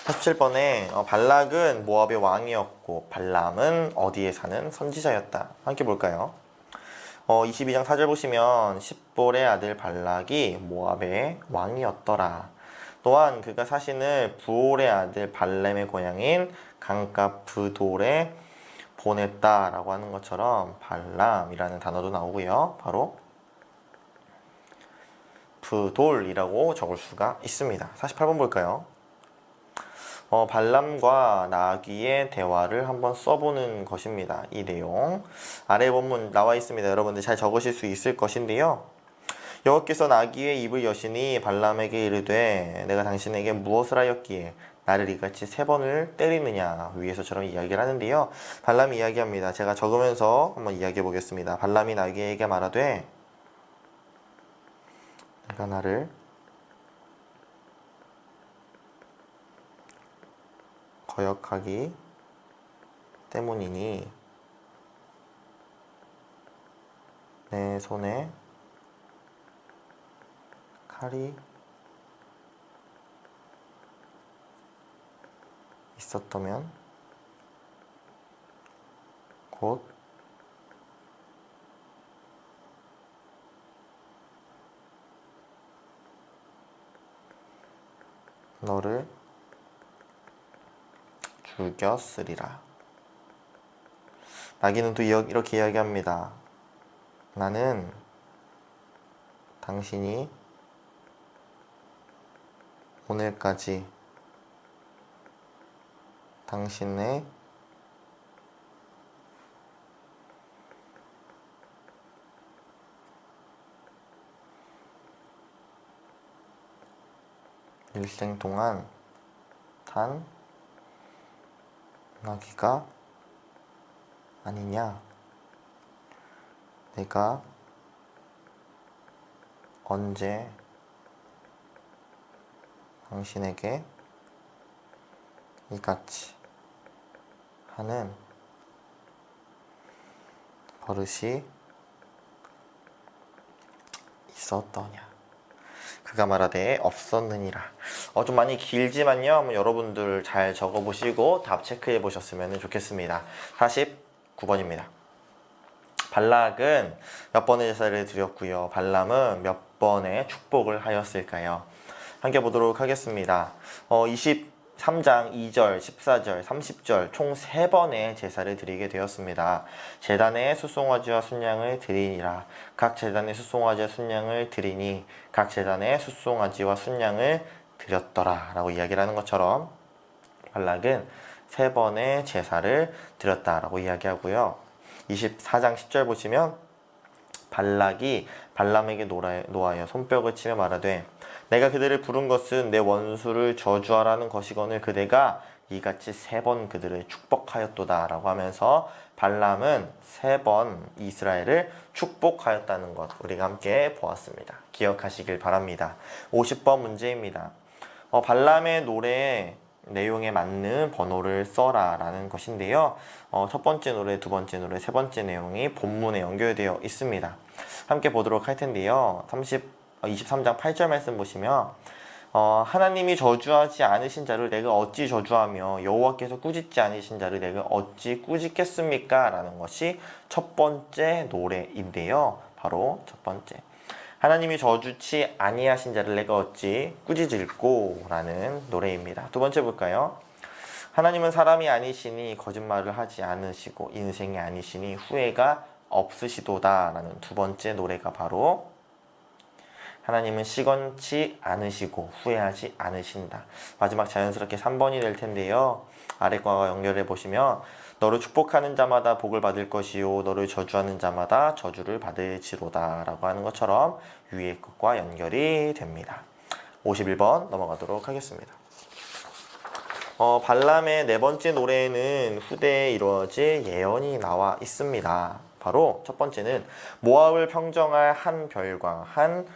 47번에 발락은 모압의 왕이었고 발람은 어디에 사는 선지자였다. 함께 볼까요? 22장 4절 보시면 십볼의 아들 발락이 모압의 왕이었더라. 또한 그가 사신을 부올의 아들 발람의 고향인 강가 브돌에 보냈다라고 하는 것처럼 발람이라는 단어도 나오고요. 바로 브돌이라고 적을 수가 있습니다. 48번 볼까요? 발람과 나귀의 대화를 한번 써보는 것입니다. 이 내용 아래 본문 나와 있습니다. 여러분들 잘 적으실 수 있을 것인데요. 여호와께서 나귀의 입을 여시니 발람에게 이르되 내가 당신에게 무엇을 하였기에 나를 이같이 3번을 때리느냐 위에서처럼 이야기를 하는데요. 발람이 이야기합니다. 제가 적으면서 한번 이야기해 보겠습니다. 발람이 나귀에게 말하되 내가 나를 거역하기 때문이니 내 손에 칼이 있었다면 곧 너를 죽였으리라. 나귀는 또 이렇게 이야기합니다. 나는 당신이 오늘까지 당신의 일생 동안 단 나귀가 아니냐? 내가 언제 당신에게 이같이 하는 버릇이 있었더냐? 그가 말하되 없었느니라. 좀 많이 길지만요. 한번 여러분들 잘 적어보시고 답 체크해 보셨으면 좋겠습니다. 49번입니다. 발락은 몇 번의 제사를 드렸고요. 발람은 몇 번의 축복을 하였을까요? 함께 보도록 하겠습니다. 23장 2절, 14절, 30절 총 3번의 제사를 드리게 되었습니다. 제단에 수송아지와 순양을 드리니라. 각 제단에 수송아지와 순양을 드리니 각 제단에 수송아지와 순양을 드렸더라 라고 이야기를 하는 것처럼 발락은 3번의 제사를 드렸다라고 이야기하고요. 24장 10절 보시면 발락이 발람에게 노하여 손뼉을 치며 말하되 내가 그들을 부른 것은 내 원수를 저주하라는 것이거늘 그대가 이같이 3번 그들을 축복하였도다 라고 하면서 발람은 3번 이스라엘을 축복하였다는 것 우리가 함께 보았습니다. 기억하시길 바랍니다. 50번 문제입니다. 발람의 노래 내용에 맞는 번호를 써라 라는 것인데요. 첫 번째 노래, 두 번째 노래, 세 번째 내용이 본문에 연결되어 있습니다. 함께 보도록 할 텐데요. 23장 8절 말씀 보시면 하나님이 저주하지 않으신 자를 내가 어찌 저주하며 여호와께서 꾸짖지 않으신 자를 내가 어찌 꾸짖겠습니까? 라는 것이 첫 번째 노래인데요. 바로 첫 번째. 하나님이 저주치 아니하신 자를 내가 어찌 꾸짖을꼬 라는 노래입니다. 두 번째 볼까요? 하나님은 사람이 아니시니 거짓말을 하지 않으시고 인생이 아니시니 후회가 없으시도다 라는 두 번째 노래가 바로 하나님은 시건치 않으시고 후회하지 않으신다. 마지막 자연스럽게 3번이 될 텐데요. 아래 과와 연결해 보시면 너를 축복하는 자마다 복을 받을 것이요 너를 저주하는 자마다 저주를 받을지로다 라고 하는 것처럼 위의 것과 연결이 됩니다. 51번 넘어가도록 하겠습니다. 발람의 네 번째 노래에는 후대에 이루어질 예언이 나와 있습니다. 바로 첫 번째는 모압을 평정할 한 별과 한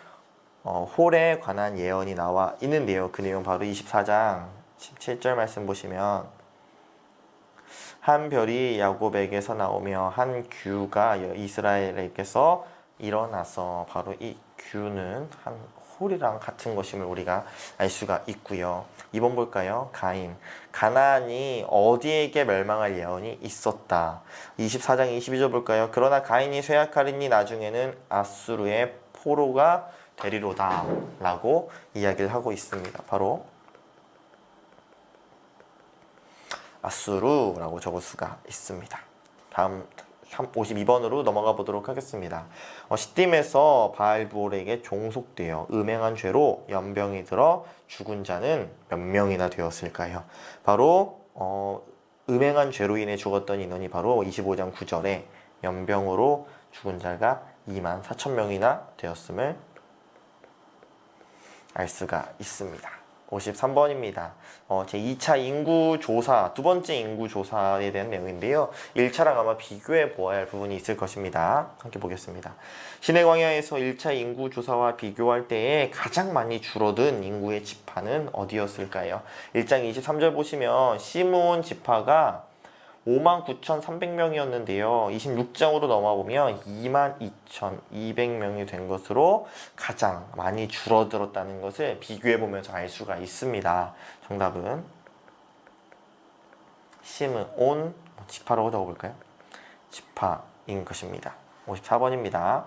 홀에 관한 예언이 나와 있는데요. 그 내용 바로 24장 17절 말씀 보시면 한 별이 야곱에게서 나오며 한 규가 이스라엘에게서 일어나서 바로 이 규는 한 홀이랑 같은 것임을 우리가 알 수가 있고요. 2번 볼까요? 가인. 가나안이 어디에게 멸망할 예언이 있었다. 24장 22절 볼까요? 그러나 가인이 쇠약하리니 나중에는 아수르의 포로가 되리로다 라고 이야기를 하고 있습니다. 바로 아수르라고 적을 수가 있습니다. 다음 52번으로 넘어가 보도록 하겠습니다. 시딤에서 바알부올에게 종속되어 음행한 죄로 연병이 들어 죽은 자는 몇 명이나 되었을까요? 바로 음행한 죄로 인해 죽었던 인원이 바로 25장 9절에 연병으로 죽은 자가 24,000명이나 되었음을 알 수가 있습니다. 53번입니다. 제2차 인구조사, 두 번째 인구조사에 대한 내용인데요. 1차랑 아마 비교해 보아야 할 부분이 있을 것입니다. 함께 보겠습니다. 시내 광야에서 1차 인구조사와 비교할 때에 가장 많이 줄어든 인구의 지파는 어디였을까요? 1장 23절 보시면 시므온 지파가 59,300명이었는데요. 26장으로 넘어보면 22,200명이 된 것으로 가장 많이 줄어들었다는 것을 비교해보면서 알 수가 있습니다. 정답은 시므온 지파라고 적어볼까요? 지파인 것입니다. 54번입니다.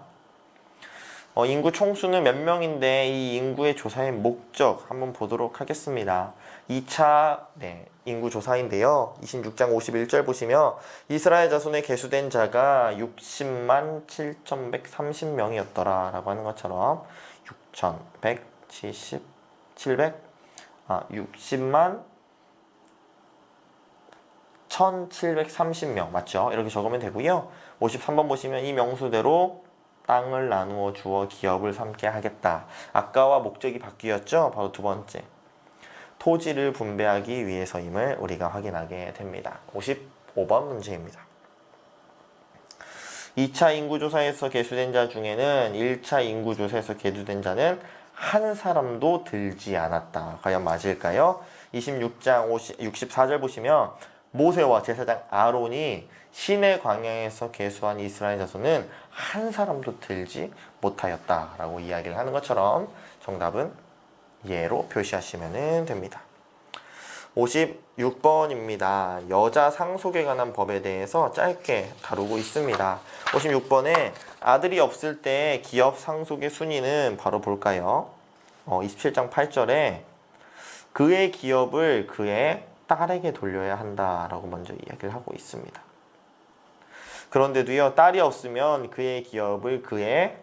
인구 총수는 몇 명인데 이 인구의 조사의 목적 한번 보도록 하겠습니다. 2차 인구 조사인데요. 26장 51절 보시면 이스라엘 자손에 계수된 자가 60만 7,130명이었더라 라고 하는 것처럼 60만 1730명 맞죠? 이렇게 적으면 되고요. 53번 보시면 이 명수대로 땅을 나누어 주어 기업을 삼게 하겠다. 아까와 목적이 바뀌었죠? 바로 두 번째. 토지를 분배하기 위해서임을 우리가 확인하게 됩니다. 55번 문제입니다. 2차 인구조사에서 계수된 자 중에는 1차 인구조사에서 계수된 자는 한 사람도 들지 않았다. 과연 맞을까요? 26장 64절 보시면 모세와 제사장 아론이 시내 광야에서 계수한 이스라엘 자손은 한 사람도 들지 못하였다라고 이야기를 하는 것처럼 정답은 예로 표시하시면 됩니다. 56번입니다. 여자 상속에 관한 법에 대해서 짧게 다루고 있습니다. 56번에 아들이 없을 때 기업 상속의 순위는 바로 볼까요? 27장 8절에 그의 기업을 그의 딸에게 돌려야 한다라고 먼저 이야기를 하고 있습니다. 그런데도요, 딸이 없으면 그의 기업을 그의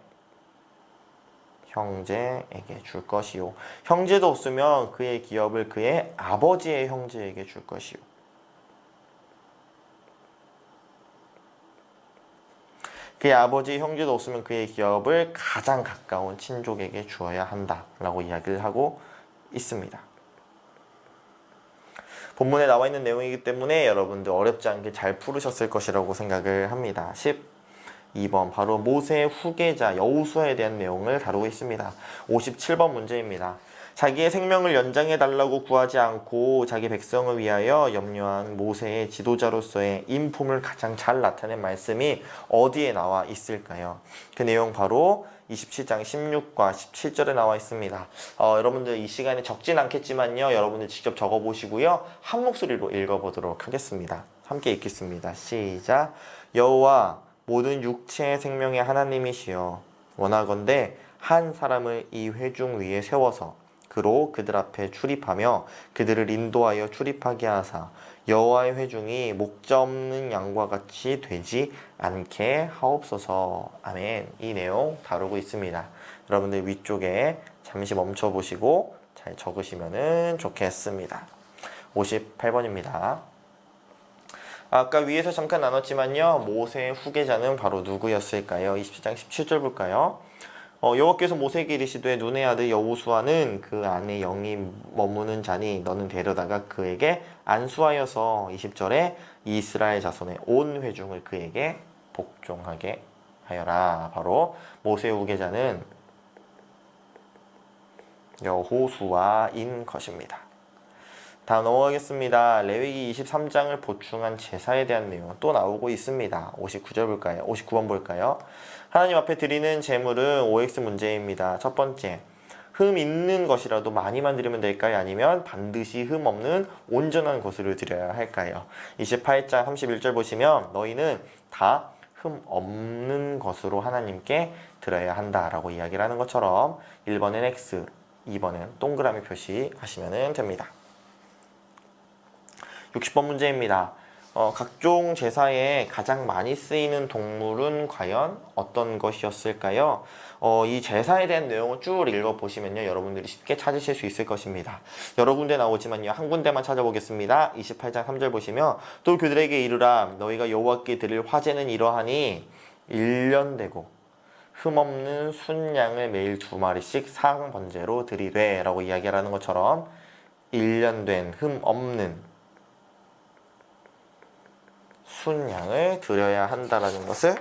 형제에게 줄 것이요. 형제도 없으면 그의 기업을 그의 아버지의 형제에게 줄 것이요. 그의 아버지의 형제도 없으면 그의 기업을 가장 가까운 친족에게 주어야 한다라고 이야기를 하고 있습니다. 본문에 나와 있는 내용이기 때문에 여러분들 어렵지 않게 잘 풀으셨을 것이라고 생각을 합니다. 12번 바로 모세의 후계자 여호수아에 대한 내용을 다루고 있습니다. 57번 문제입니다. 자기의 생명을 연장해 달라고 구하지 않고 자기 백성을 위하여 염려한 모세의 지도자로서의 인품을 가장 잘 나타낸 말씀이 어디에 나와 있을까요? 그 내용 바로 27장 16과 17절에 나와 있습니다. 여러분들 이 시간에 적진 않겠지만요. 여러분들 직접 적어보시고요. 한 목소리로 읽어보도록 하겠습니다. 함께 읽겠습니다. 시작. 여호와 모든 육체의 생명의 하나님이시여 원하건대 한 사람을 이 회중 위에 세워서 그로 그들 앞에 출입하며 그들을 인도하여 출입하게 하사 여호와의 회중이 목자 없는 양과 같이 되지 않게 하옵소서. 아멘. 이 내용 다루고 있습니다. 여러분들 위쪽에 잠시 멈춰 보시고 잘 적으시면 좋겠습니다. 58번입니다. 아까 위에서 잠깐 나눴지만요. 모세의 후계자는 바로 누구였을까요? 27장 17절 볼까요? 여호와께서 모세에게 이르시되 눈의 아들 여호수아는 그 안에 영이 머무는 자니 너는 데려다가 그에게 안수하여서 20절에 이스라엘 자손의 온 회중을 그에게 복종하게 하여라. 바로 모세의 후계자는 여호수아인 것입니다. 다음 넘어가겠습니다. 레위기 23장을 보충한 제사에 대한 내용 또 나오고 있습니다. 59절 볼까요? 59번 볼까요? 하나님 앞에 드리는 제물은 OX 문제입니다. 첫 번째, 흠 있는 것이라도 많이만 드리면 될까요? 아니면 반드시 흠 없는 온전한 것으로 드려야 할까요? 28장 31절 보시면 너희는 다 흠 없는 것으로 하나님께 드려야 한다라고 이야기를 하는 것처럼 1번은 X, 2번은 동그라미 표시하시면 됩니다. 60번 문제입니다. 각종 제사에 가장 많이 쓰이는 동물은 과연 어떤 것이었을까요? 이 제사에 대한 내용을 쭉 읽어보시면요. 여러분들이 쉽게 찾으실 수 있을 것입니다. 여러 군데 나오지만요. 한 군데만 찾아보겠습니다. 28장 3절 보시면 또 그들에게 이르라 너희가 여호와께 드릴 화제는 이러하니 1년 되고 흠없는 순양을 매일 2마리씩 상번제로 드리되 라고 이야기하는 것처럼 1년 된 흠없는 순양을 드려야 한다는 것을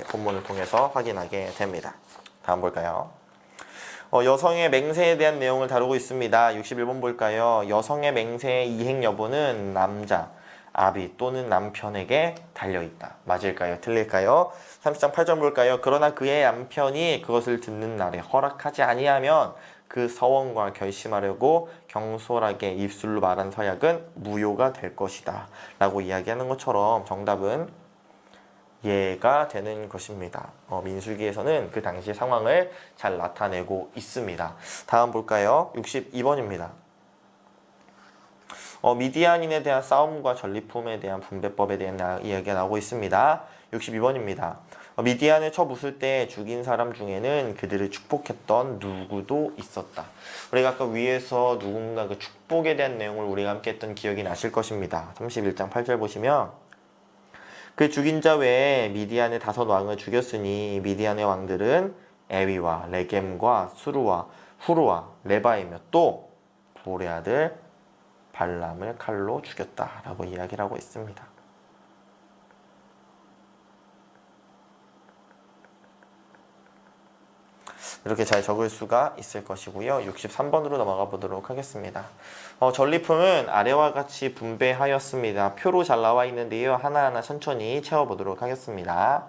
본문을 통해서 확인하게 됩니다. 다음 볼까요? 여성의 맹세에 대한 내용을 다루고 있습니다. 61번 볼까요? 여성의 맹세의 이행 여부는 남자, 아비 또는 남편에게 달려있다. 맞을까요? 틀릴까요? 30장 8절 볼까요? 그러나 그의 남편이 그것을 듣는 날에 허락하지 아니하면 그 서원과 결심하려고 경솔하게 입술로 말한 서약은 무효가 될 것이다 라고 이야기하는 것처럼 정답은 예가 되는 것입니다. 민수기에서는 그 당시의 상황을 잘 나타내고 있습니다. 다음 볼까요? 62번입니다. 미디안인에 대한 싸움과 전리품에 대한 분배법에 대한 이야기가 나오고 있습니다. 62번입니다. 미디안을 쳐부술 때 죽인 사람 중에는 그들을 축복했던 누구도 있었다. 우리가 아까 위에서 누군가 그 축복에 대한 내용을 우리가 함께 했던 기억이 나실 것입니다. 31장 8절 보시면 그 죽인 자 외에 미디안의 5왕을 죽였으니 미디안의 왕들은 에위와 레겜과 수루와 후루와 레바이며 또 부올의 아들 발람을 칼로 죽였다라고 이야기를 하고 있습니다. 이렇게 잘 적을 수가 있을 것이고요. 63번으로 넘어가 보도록 하겠습니다. 전리품은 아래와 같이 분배하였습니다. 표로 잘 나와 있는데요. 하나하나 천천히 채워보도록 하겠습니다.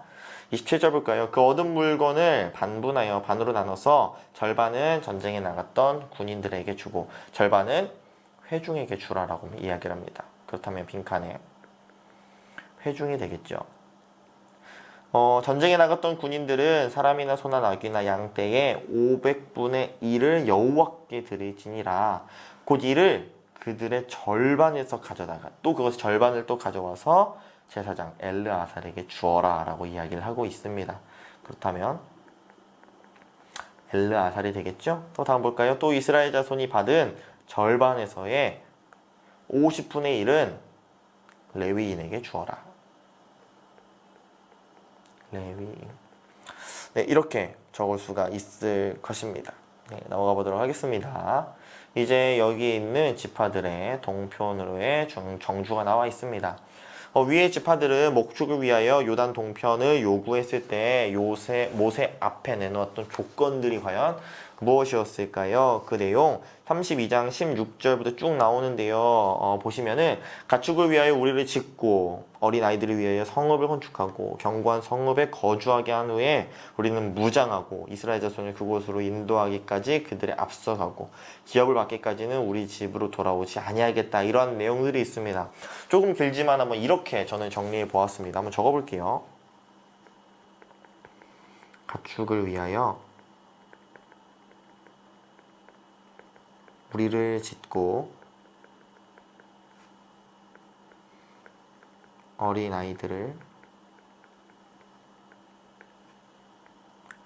27절 볼까요? 그 얻은 물건을 반분하여 반으로 나눠서 절반은 전쟁에 나갔던 군인들에게 주고 절반은 회중에게 주라라고 이야기를 합니다. 그렇다면 빈칸에 회중이 되겠죠. 전쟁에 나갔던 군인들은 사람이나 소나 나귀나 양떼의 500분의 1을 여호와께 드리지니라. 곧 이를 그들의 절반에서 가져다가 또 그것의 절반을 또 가져와서 제사장 엘르아살에게 주어라 라고 이야기를 하고 있습니다. 그렇다면 엘르아살이 되겠죠. 또 다음 볼까요? 또 이스라엘 자손이 받은 절반에서의 50분의 1은 레위인에게 주어라. 레위인. 네, 이렇게 적을 수가 있을 것입니다. 네, 넘어가 보도록 하겠습니다. 이제 여기 있는 지파들의 동편으로의 정주가 나와 있습니다. 위의 지파들은 목축을 위하여 요단 동편을 요구했을 때 모세 앞에 내놓았던 조건들이 과연 무엇이었을까요? 그 내용 32장 16절부터 쭉 나오는데요. 보시면은 가축을 위하여 우리를 짓고 어린아이들을 위하여 성읍을 건축하고 견고한 성읍에 거주하게 한 후에 우리는 무장하고 이스라엘 자손을 그곳으로 인도하기까지 그들의 앞서가고 기업을 받기까지는 우리 집으로 돌아오지 아니하겠다. 이런 내용들이 있습니다. 조금 길지만 한번 이렇게 저는 정리해 보았습니다. 한번 적어볼게요. 가축을 위하여 우리를 짓고 어린아이들을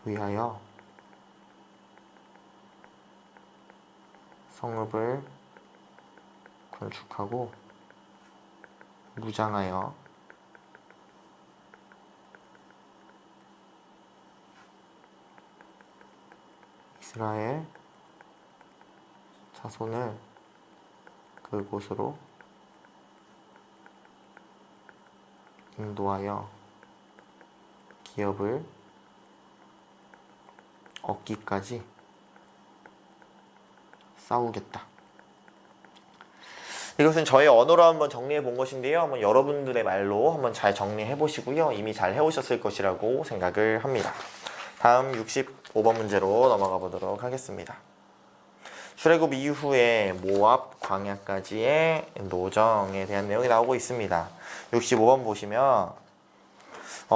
위하여 성읍을 건축하고 무장하여 이스라엘 자손을 그곳으로 인도하여 기업을 얻기까지 싸우겠다. 이것은 저의 언어로 한번 정리해 본 것인데요. 한번 여러분들의 말로 한번 잘 정리해 보시고요. 이미 잘 해오셨을 것이라고 생각을 합니다. 다음 65번 문제로 넘어가 보도록 하겠습니다. 출애굽 이후에 모압 광야까지의 노정에 대한 내용이 나오고 있습니다. 65번 보시면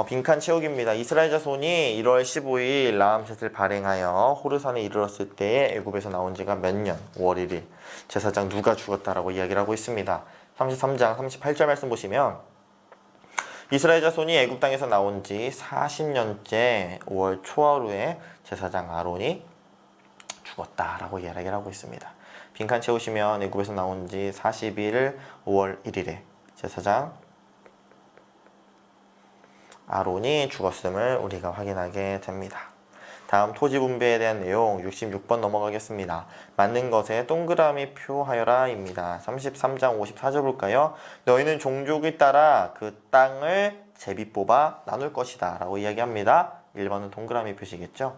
빈칸 채우기입니다. 이스라엘 자손이 1월 15일 라암셋을 발행하여 호르산에 이르렀을 때 애굽에서 나온 지가 몇 년? 5월 1일 제사장 누가 죽었다라고 이야기를 하고 있습니다. 33장 38절 말씀 보시면 이스라엘 자손이 애굽 땅에서 나온 지 40년째 5월 초하루에 제사장 아론이 죽었다라고 이야기를 하고 있습니다. 빈칸 채우시면 애굽에서 나온 지 40일 5월 1일에 제사장 아론이 죽었음을 우리가 확인하게 됩니다. 다음 토지 분배에 대한 내용 66번 넘어가겠습니다. 맞는 것에 동그라미 표하여라 입니다. 33장 54절 볼까요? 너희는 종족에 따라 그 땅을 제비 뽑아 나눌 것이다 라고 이야기합니다. 1번은 동그라미 표시겠죠.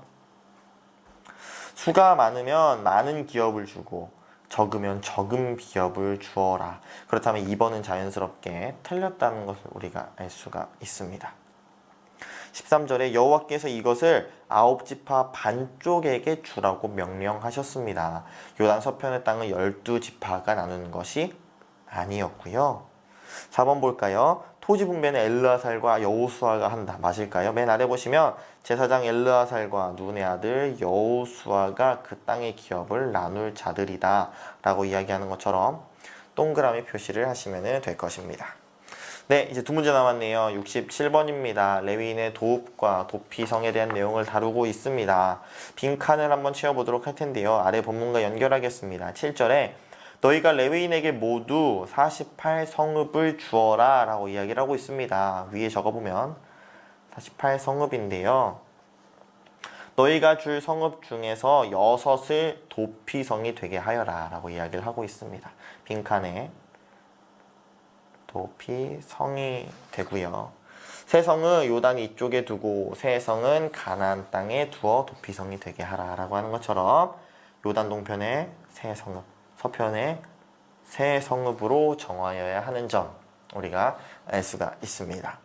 수가 많으면 많은 기업을 주고 적으면 적은 기업을 주어라. 그렇다면 2번은 자연스럽게 틀렸다는 것을 우리가 알 수가 있습니다. 13절에 여호와께서 이것을 9지파 반쪽에게 주라고 명령하셨습니다. 요단 서편의 땅은 12지파가 나누는 것이 아니었고요. 4번 볼까요? 토지 분배는 엘르아살과 여호수아가 한다. 맞을까요? 맨 아래 보시면 제사장 엘르아살과 눈의 아들 여호수아가 그 땅의 기업을 나눌 자들이다 라고 이야기하는 것처럼 동그라미 표시를 하시면 될 것입니다. 네, 이제 두 문제 남았네요. 67번입니다. 레위인의 도읍과 도피성에 대한 내용을 다루고 있습니다. 빈칸을 한번 채워보도록 할 텐데요. 아래 본문과 연결하겠습니다. 7절에 너희가 레위인에게 모두 48성읍을 주어라 라고 이야기를 하고 있습니다. 위에 적어보면 48성읍인데요. 너희가 줄 성읍 중에서 6을 도피성이 되게 하여라 라고 이야기를 하고 있습니다. 빈칸에 도피성이 되고요. 세 성은 요단 이쪽에 두고 세 성은 가나안 땅에 두어 도피성이 되게 하라 라고 하는 것처럼 요단 동편에 세 성읍, 서편에 세 성읍으로 정하여야 하는 점 우리가 알 수가 있습니다.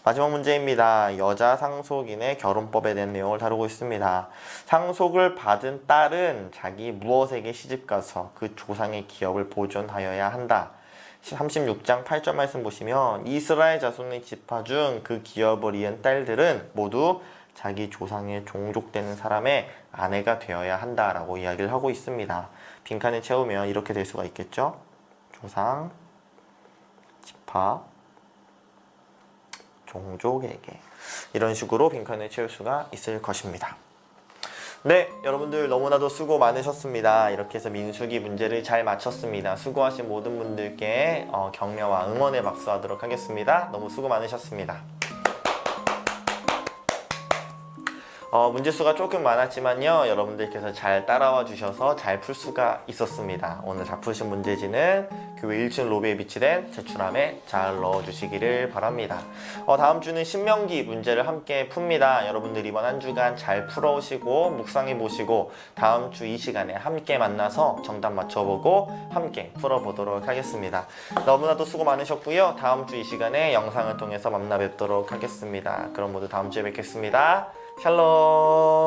마지막 문제입니다. 여자 상속인의 결혼법에 대한 내용을 다루고 있습니다. 상속을 받은 딸은 자기 무엇에게 시집가서 그 조상의 기업을 보존하여야 한다. 36장 8절 말씀 보시면 이스라엘 자손의 지파 중 그 기업을 이은 딸들은 모두 자기 조상의 종족되는 사람의 아내가 되어야 한다라고 이야기를 하고 있습니다. 빈칸에 채우면 이렇게 될 수가 있겠죠. 조상, 지파, 종족에게 이런 식으로 빈칸에 채울 수가 있을 것입니다. 네, 여러분들 너무나도 수고 많으셨습니다. 이렇게 해서 민수기 문제를 잘 마쳤습니다. 수고하신 모든 분들께 격려와 응원의 박수 하도록 하겠습니다. 너무 수고 많으셨습니다. 문제 수가 조금 많았지만요, 여러분들께서 잘 따라와 주셔서 잘 풀 수가 있었습니다. 오늘 잘 푸신 문제지는 교회 1층 로비에 비치된 제출함에 잘 넣어주시기를 바랍니다. 다음 주는 신명기 문제를 함께 풉니다. 여러분들 이번 한 주간 잘 풀어오시고 묵상해 보시고 다음 주 이 시간에 함께 만나서 정답 맞춰보고 함께 풀어보도록 하겠습니다. 너무나도 수고 많으셨고요. 다음 주 이 시간에 영상을 통해서 만나 뵙도록 하겠습니다. 그럼 모두 다음 주에 뵙겠습니다. 샬롬.